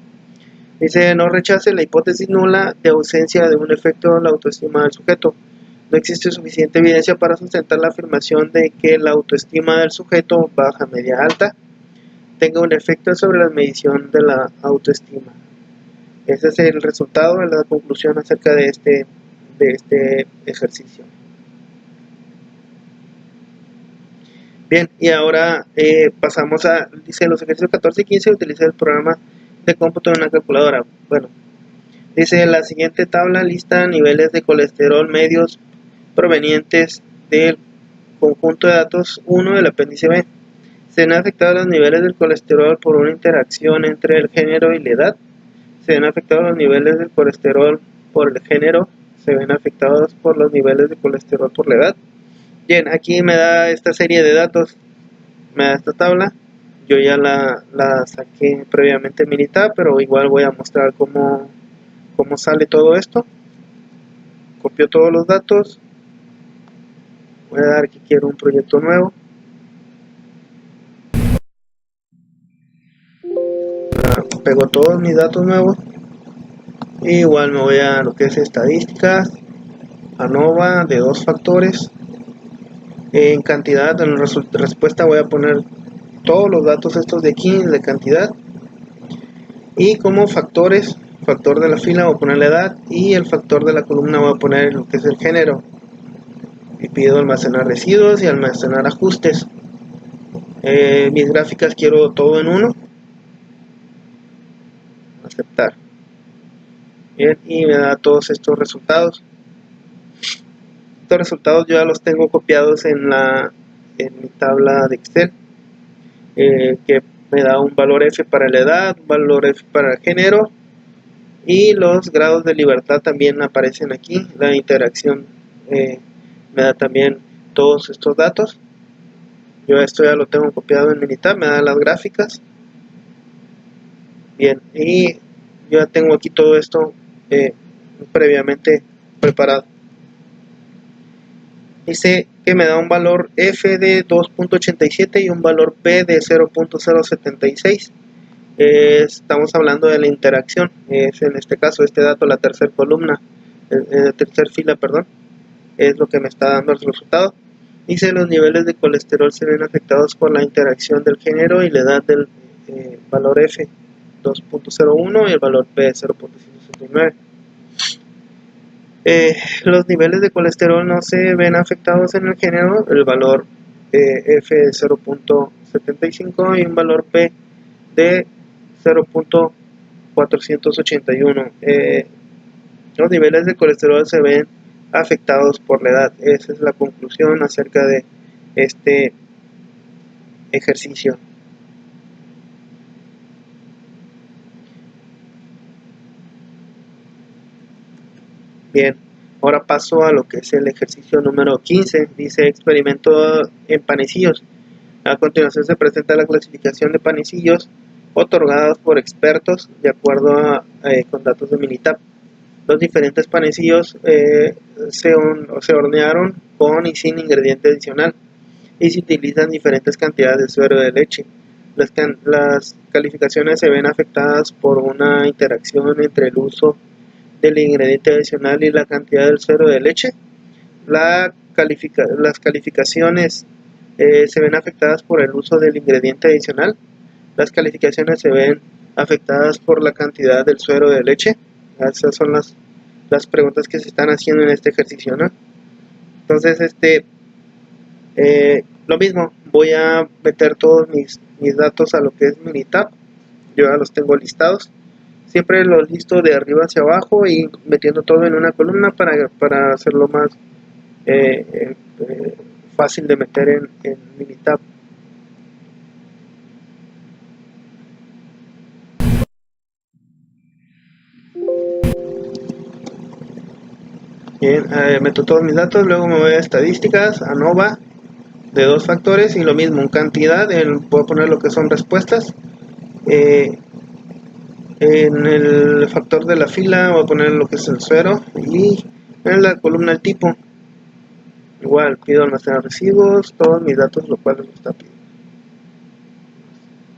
Dice no rechace la hipótesis nula de ausencia de un efecto en la autoestima del sujeto. No existe suficiente evidencia para sustentar la afirmación de que la autoestima del sujeto baja, media, alta tenga un efecto sobre la medición de la autoestima. Ese es el resultado de la conclusión acerca de este ejercicio. Bien, y ahora pasamos a, dice, los ejercicios 14 y 15 utiliza el programa de cómputo de una calculadora. Bueno, dice, la siguiente tabla lista niveles de colesterol medios provenientes del conjunto de datos 1 del apéndice B. Se ven afectados los niveles del colesterol por una interacción entre el género y la edad. Se ven afectados los niveles del colesterol por el género. Se ven afectados por los niveles de colesterol por la edad. Bien, aquí me da esta serie de datos, me da esta tabla. Yo ya la saqué previamente en Minitab, pero igual voy a mostrar cómo sale todo esto. Copio todos los datos. Voy a dar que quiero un proyecto nuevo. Pego todos mis datos nuevos. Y igual me voy a lo que es estadísticas. ANOVA de 2 factores. En cantidad, en la respuesta voy a poner todos los datos estos de aquí de cantidad. Y como factores, factor de la fila voy a poner la edad. Y el factor de la columna voy a poner lo que es el género. Y pido almacenar residuos y almacenar ajustes. Mis gráficas quiero todo en uno. Aceptar. Bien, y me da todos estos resultados. Estos resultados yo ya los tengo copiados en mi tabla de Excel, que me da un valor F para la edad, un valor F para el género, y los grados de libertad también aparecen aquí. La interacción me da también todos estos datos. Yo esto ya lo tengo copiado en Minitab, me da las gráficas. Bien, y yo ya tengo aquí todo esto previamente preparado. Dice que me da un valor F de 2.87 y un valor P de 0.076. Estamos hablando de la interacción. Es en este caso este dato, la tercera columna, la tercera fila, perdón, es lo que me está dando el resultado. Dice los niveles de colesterol se ven afectados por la interacción del género y la edad del valor F 2.01 y el valor P 0.169. Los niveles de colesterol no se ven afectados en el género, el valor F de 0.75 y un valor P de 0.481. Los niveles de colesterol se ven afectados por la edad. Esa es la conclusión acerca de este ejercicio. Bien, ahora paso a lo que es el ejercicio número 15. Dice experimento en panecillos. A continuación se presenta la clasificación de panecillos otorgados por expertos de acuerdo con datos de Minitab. Los diferentes panecillos se hornearon con y sin ingrediente adicional y se utilizan diferentes cantidades de suero de leche. Las calificaciones se ven afectadas por una interacción entre el uso del ingrediente adicional y la cantidad del suero de leche. Las calificaciones se ven afectadas por el uso del ingrediente adicional. Las calificaciones se ven afectadas por la cantidad del suero de leche. Esas son las preguntas que se están haciendo en este ejercicio, ¿no? Entonces, lo mismo, voy a meter todos mis datos a lo que es Minitab. Yo ya los tengo listados. Siempre los listo de arriba hacia abajo y metiendo todo en una columna para hacerlo más fácil de meter en Minitab. Bien, meto todos mis datos, luego me voy a estadísticas, ANOVA de 2 factores y lo mismo, en cantidad, puedo poner lo que son respuestas. En el factor de la fila voy a poner lo que es el suero y en la columna el tipo. Igual pido almacenar recibos, todos mis datos, lo cual me está pidiendo.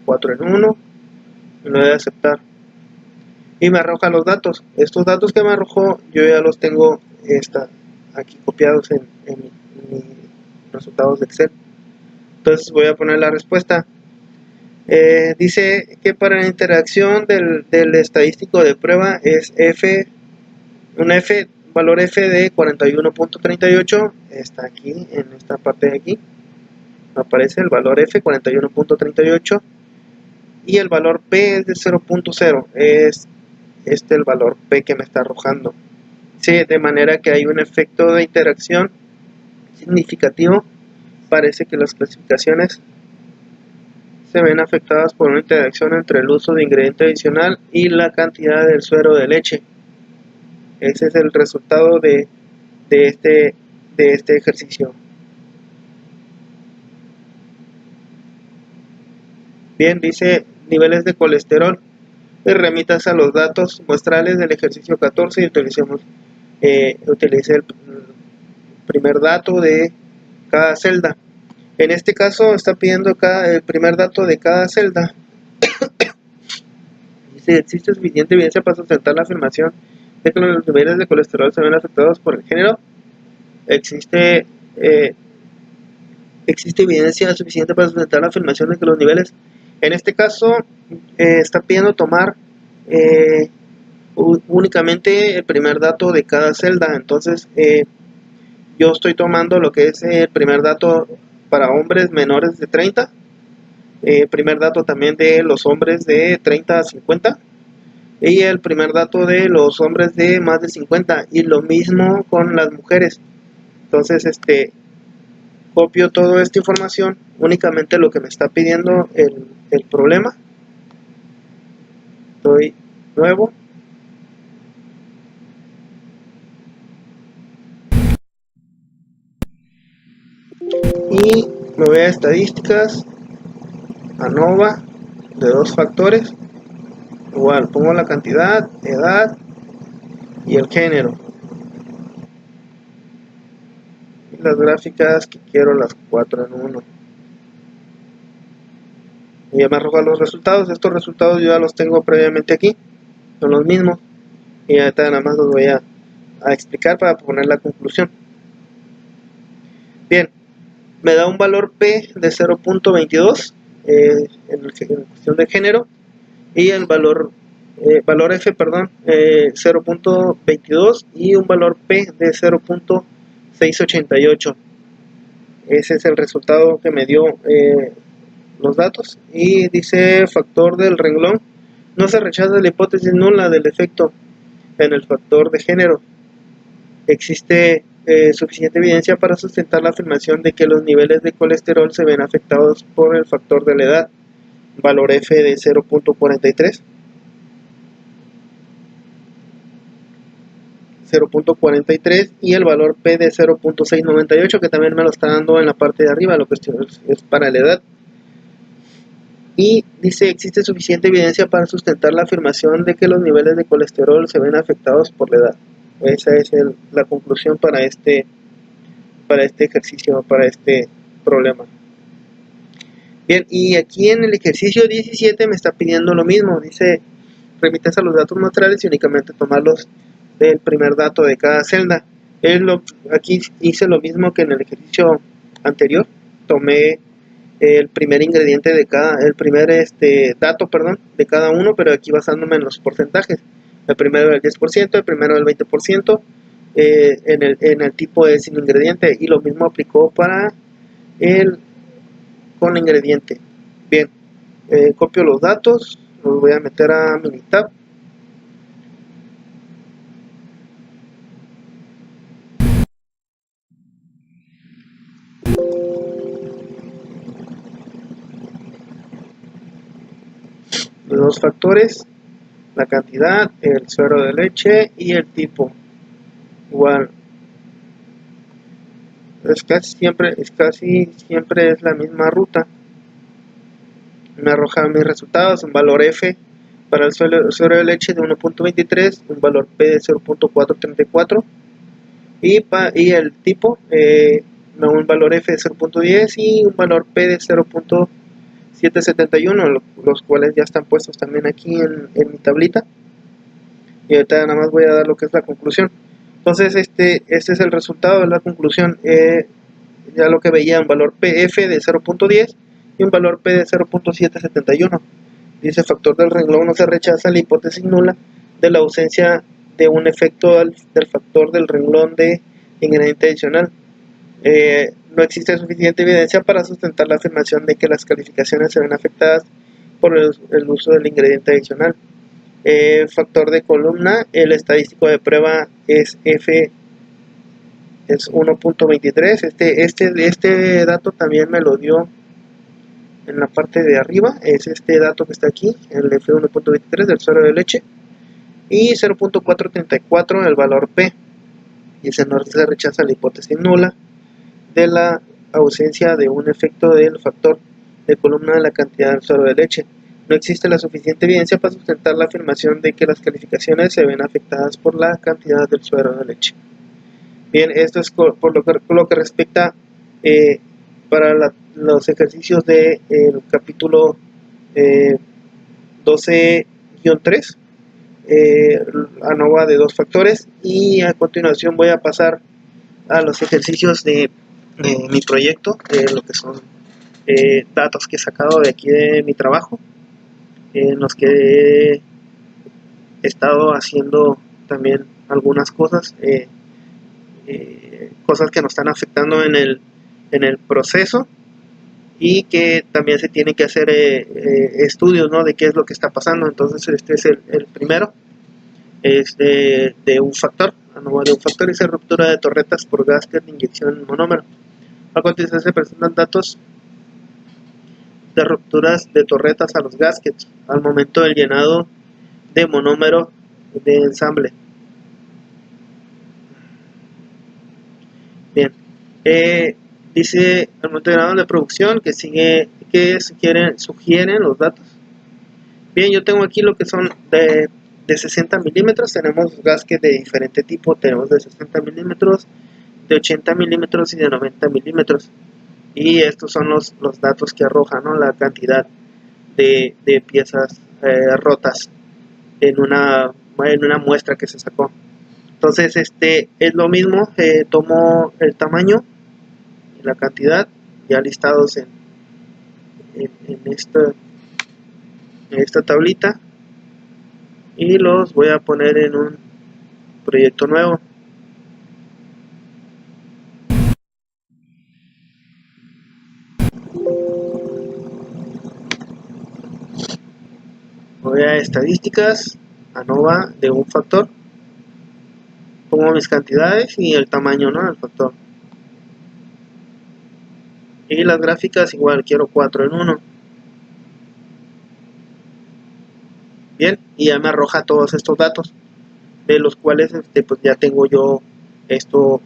4 en 1, y lo voy a aceptar. Y me arroja los datos. Estos datos que me arrojó, yo ya los tengo aquí copiados en mis resultados de Excel. Entonces voy a poner la respuesta. Dice que para la interacción del estadístico de prueba es valor F de 41.38, está aquí, en esta parte de aquí, aparece el valor F 41.38 y el valor P es de 0.0, es el valor P que me está arrojando. Sí, de manera que hay un efecto de interacción significativo. Parece que las clasificaciones se ven afectadas por una interacción entre el uso de ingrediente adicional y la cantidad del suero de leche. Ese es el resultado de este ejercicio. Bien, dice niveles de colesterol. Remitas a los datos muestrales del ejercicio 14 y utilicé el primer dato de cada celda. En este caso está pidiendo el primer dato de cada celda. Dice, ¿existe suficiente evidencia para sustentar la afirmación de que los niveles de colesterol se ven afectados por el género? ¿Existe evidencia suficiente para sustentar la afirmación de que los niveles? En este caso está pidiendo tomar únicamente el primer dato de cada celda. Entonces yo estoy tomando lo que es el primer dato para hombres menores de 30, primer dato también de los hombres de 30 a 50 y el primer dato de los hombres de más de 50, y lo mismo con las mujeres. Entonces copio toda esta información, únicamente lo que me está pidiendo el problema. Doy nuevo. Y me voy a estadísticas, ANOVA de 2 factores. Igual pongo la cantidad, edad y el género. Y las gráficas que quiero, las 4 en 1. Y ya me arroja los resultados. Estos resultados yo ya los tengo previamente aquí, son los mismos. Y ahorita nada más los voy a explicar para poner la conclusión. Bien, me da un valor P de 0.22 en cuestión de género, y el valor F, perdón, 0.22 y un valor P de 0.688. Ese es el resultado que me dio los datos. Y dice factor del renglón, no se rechaza la hipótesis nula del efecto en el factor de género. Existe suficiente evidencia para sustentar la afirmación de que los niveles de colesterol se ven afectados por el factor de la edad, valor F de 0.43. 0.43 y el valor P de 0.698, que también me lo está dando en la parte de arriba, lo que es para la edad. Y dice, existe suficiente evidencia para sustentar la afirmación de que los niveles de colesterol se ven afectados por la edad. Esa es la conclusión para este ejercicio, para este problema. Bien, y aquí en el ejercicio 17 me está pidiendo lo mismo. Dice, remítese a los datos muestrales y únicamente tomarlos del primer dato de cada celda. Aquí hice lo mismo que en el ejercicio anterior. Tomé el primer ingrediente de el primer dato, de cada uno, pero aquí basándome en los porcentajes. El primero del 10%, el primero del 20%, en el tipo de sin ingrediente, y lo mismo aplicó para el con ingrediente. Bien, copio los datos, los voy a meter a Minitab. Los dos factores, la cantidad, el suero de leche y el tipo. Igual, casi siempre es la misma ruta. Me arroja mis resultados, un valor F para el suero de leche de 1.23, un valor P de 0.434 y el tipo un valor F de 0.10 y un valor P de 0.771, los cuales ya están puestos también aquí en mi tablita. Y ahorita nada más voy a dar lo que es la conclusión. Entonces este es el resultado de la conclusión. Ya lo que veía, un valor PF de 0.10 y un valor P de 0.771. Dice, factor del renglón no se rechaza la hipótesis nula de la ausencia de un efecto del factor del renglón de ingrediente adicional. No existe suficiente evidencia para sustentar la afirmación de que las calificaciones se ven afectadas por el uso del ingrediente adicional. Factor de columna, el estadístico de prueba es F, es 1.23. Este dato también me lo dio en la parte de arriba, es este dato que está aquí, el F1.23 del suero de leche, y 0.434 el valor P. Y se rechaza la hipótesis nula de la ausencia de un efecto del factor de columna de la cantidad del suero de leche. No existe la suficiente evidencia para sustentar la afirmación de que las calificaciones se ven afectadas por la cantidad del suero de leche. Bien, esto es por lo que respecta para los ejercicios del capítulo 12-3, ANOVA de dos factores, y a continuación voy a pasar a los ejercicios de mi proyecto, lo que son datos que he sacado de aquí de mi trabajo, en los que he estado haciendo también algunas cosas, cosas que nos están afectando en el proceso, y que también se tiene que hacer estudios, ¿no?, de qué es lo que está pasando. Entonces este es el primero, es de un factor, de un factor, es ruptura de torretas por gasket de inyección en monómero. A continuación se presentan datos de rupturas de torretas a los gaskets al momento del llenado de monómero de ensamble. Bien, dice al momento de llenado de producción que sugieren los datos. Bien, yo tengo aquí lo que son de 60 milímetros, tenemos gasket de diferente tipo, tenemos de 60 milímetros, de 80 milímetros y de 90 milímetros. Y estos son los datos que arrojan, ¿no?, la cantidad de piezas rotas en una muestra que se sacó. Entonces es lo mismo, tomo el tamaño y la cantidad ya listados en esta tablita, y los voy a poner en un proyecto nuevo. Voy a estadísticas, ANOVA de un factor, pongo mis cantidades y el tamaño, ¿no?, del factor. Y las gráficas igual, quiero 4 en 1. Bien, y ya me arroja todos estos datos. de los cuales pues ya tengo yo esto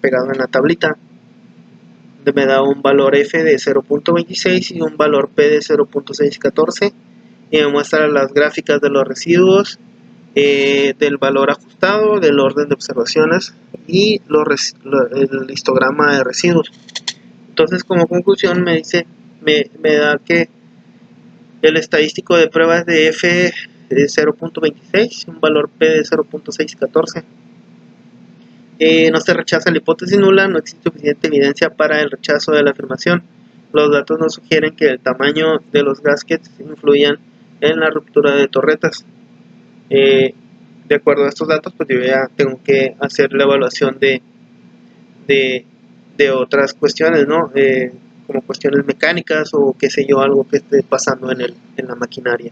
pegado en la tablita, donde me da un valor F de 0.26 y un valor P de 0.614, y me muestra las gráficas de los residuos, del valor ajustado, del orden de observaciones y el histograma de residuos. Entonces, como conclusión me dice, me da que el estadístico de pruebas de F de 0.26, un valor P de 0.614. No se rechaza la hipótesis nula, no existe suficiente evidencia para el rechazo de la afirmación. Los datos no sugieren que el tamaño de los gaskets influyan en la ruptura de torretas. De acuerdo a estos datos, pues yo ya tengo que hacer la evaluación de otras cuestiones, ¿no? Como cuestiones mecánicas o qué sé yo, algo que esté pasando en la maquinaria.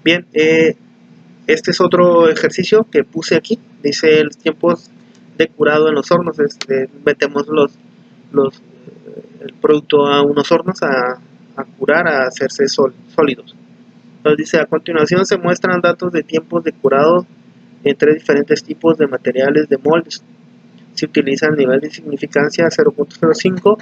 Bien, este es otro ejercicio que puse aquí. Dice los tiempos de curado en los hornos. Metemos el producto a unos hornos a curar, a hacerse sólidos. Entonces dice, a continuación se muestran datos de tiempos de curado entre diferentes tipos de materiales de moldes. Se utiliza el nivel de significancia 0.05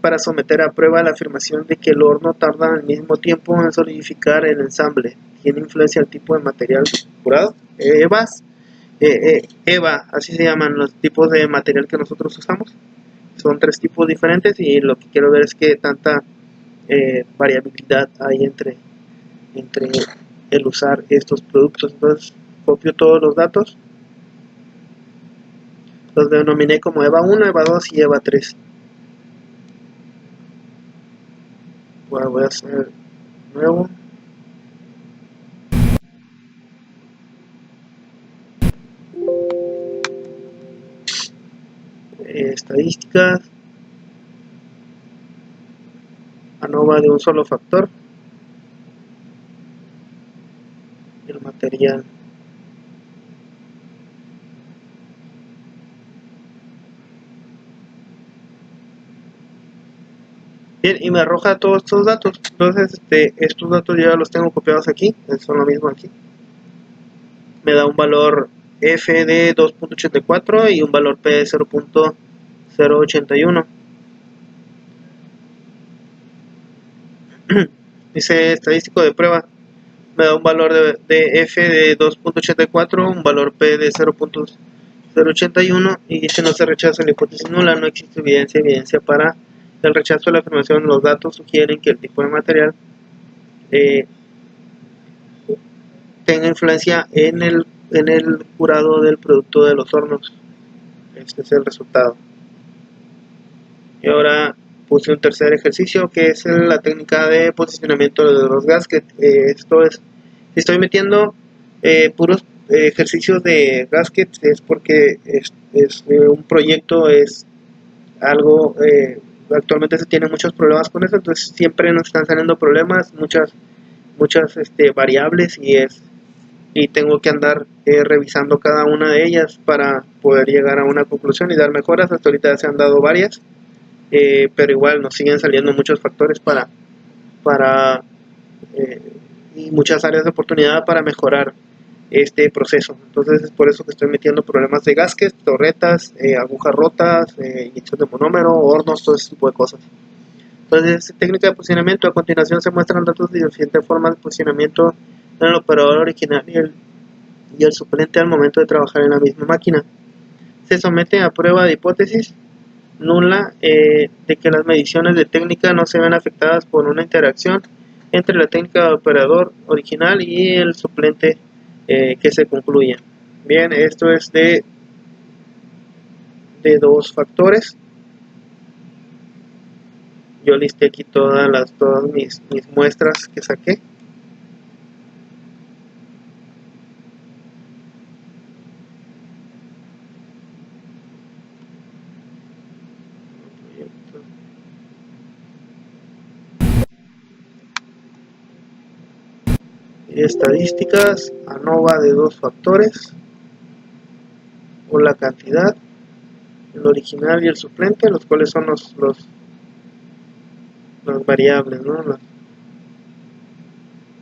para someter a prueba la afirmación de que el horno tarda el mismo tiempo en solidificar el ensamble. ¿Tiene influencia el tipo de material curado? EVA, así se llaman los tipos de material que nosotros usamos. Son 3 tipos diferentes y lo que quiero ver es que tanta variabilidad hay entre el usar estos productos. Entonces copio todos los datos, los denominé como EVA 1, EVA 2 y EVA 3. Voy a hacer nuevo. Estadísticas, ANOVA de un solo factor, el material. Bien, y me arroja todos estos datos. Entonces estos datos ya los tengo copiados aquí, son lo mismo aquí. Me da un valor F de 2.84 y un valor P de 0.081. Dice estadístico de prueba, me da un valor de F de 2.84, un valor P de 0.081 y dice no se rechaza la hipótesis nula, no existe evidencia para el rechazo de la afirmación. Los datos sugieren que el tipo de material tenga influencia en el curado del producto de los hornos. Este es el resultado. Y ahora puse un tercer ejercicio que es la técnica de posicionamiento de los gaskets. Esto es, si estoy metiendo puros ejercicios de gaskets es porque es un proyecto, es algo, actualmente se tienen muchos problemas con eso, entonces siempre nos están saliendo problemas, muchas variables y tengo que andar revisando cada una de ellas para poder llegar a una conclusión y dar mejoras. Hasta ahorita ya se han dado varias, pero igual nos siguen saliendo muchos factores y muchas áreas de oportunidad para mejorar este proceso. Entonces es por eso que estoy metiendo problemas de gaskets, torretas, agujas rotas, inyección de monómero, hornos, todo ese tipo de cosas. Entonces, técnica de posicionamiento. A continuación se muestran datos de diferentes formas de posicionamiento en el operador original y el suplente al momento de trabajar en la misma máquina. Se somete a prueba de hipótesis nula de que las mediciones de técnica no se ven afectadas por una interacción entre la técnica del operador original y el suplente que se concluye. Bien, esto es de 2 factores. Yo listé aquí todas mis muestras que saqué. Estadísticas, ANOVA de 2 factores, o la cantidad, el original y el suplente, los cuales son las variables, ¿no?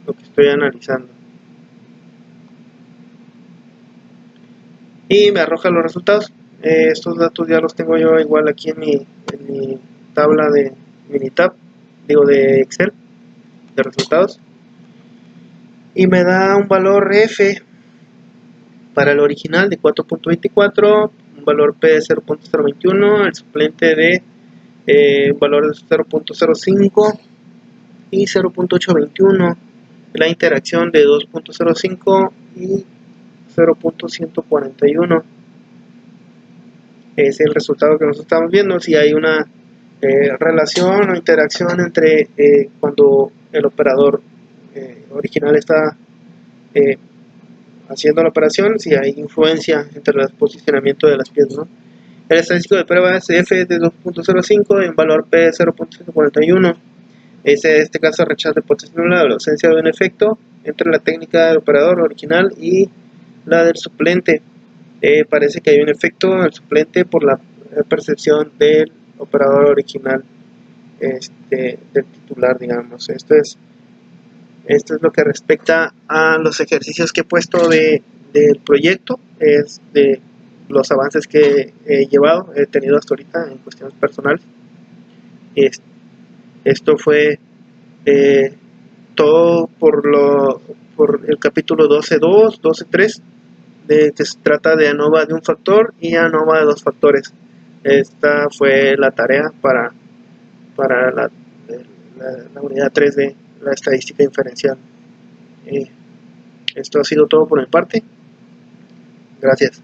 lo que estoy analizando. Y me arroja los resultados. Estos datos ya los tengo yo igual aquí en mi tabla de Minitab, digo de Excel, de resultados. Y me da un valor F para el original de 4.24, un valor P de 0.021, el suplente de un valor de 0.05 y 0.821, la interacción de 2.05 y 0.141. Es el resultado que nosotros estamos viendo. Si hay una relación o interacción entre cuando el operador original está haciendo la operación, si hay influencia entre el posicionamiento de las piezas, ¿no? El estadístico de prueba es F de 2.05 y un valor P de 0.141. Es en este caso rechazo de hipótesis nula, la ausencia de un efecto entre la técnica del operador original y la del suplente. Parece que hay un efecto en el suplente por la percepción del operador original, del titular, digamos. Esto es lo que respecta a los ejercicios que he puesto del proyecto, es de los avances que he llevado, he tenido hasta ahorita en cuestiones personales. Esto fue todo por el capítulo 12.2, 12.3, que se trata de ANOVA de un factor y ANOVA de dos factores. Esta fue la tarea para la unidad 3 de la estadística inferencial. Esto ha sido todo por mi parte. Gracias.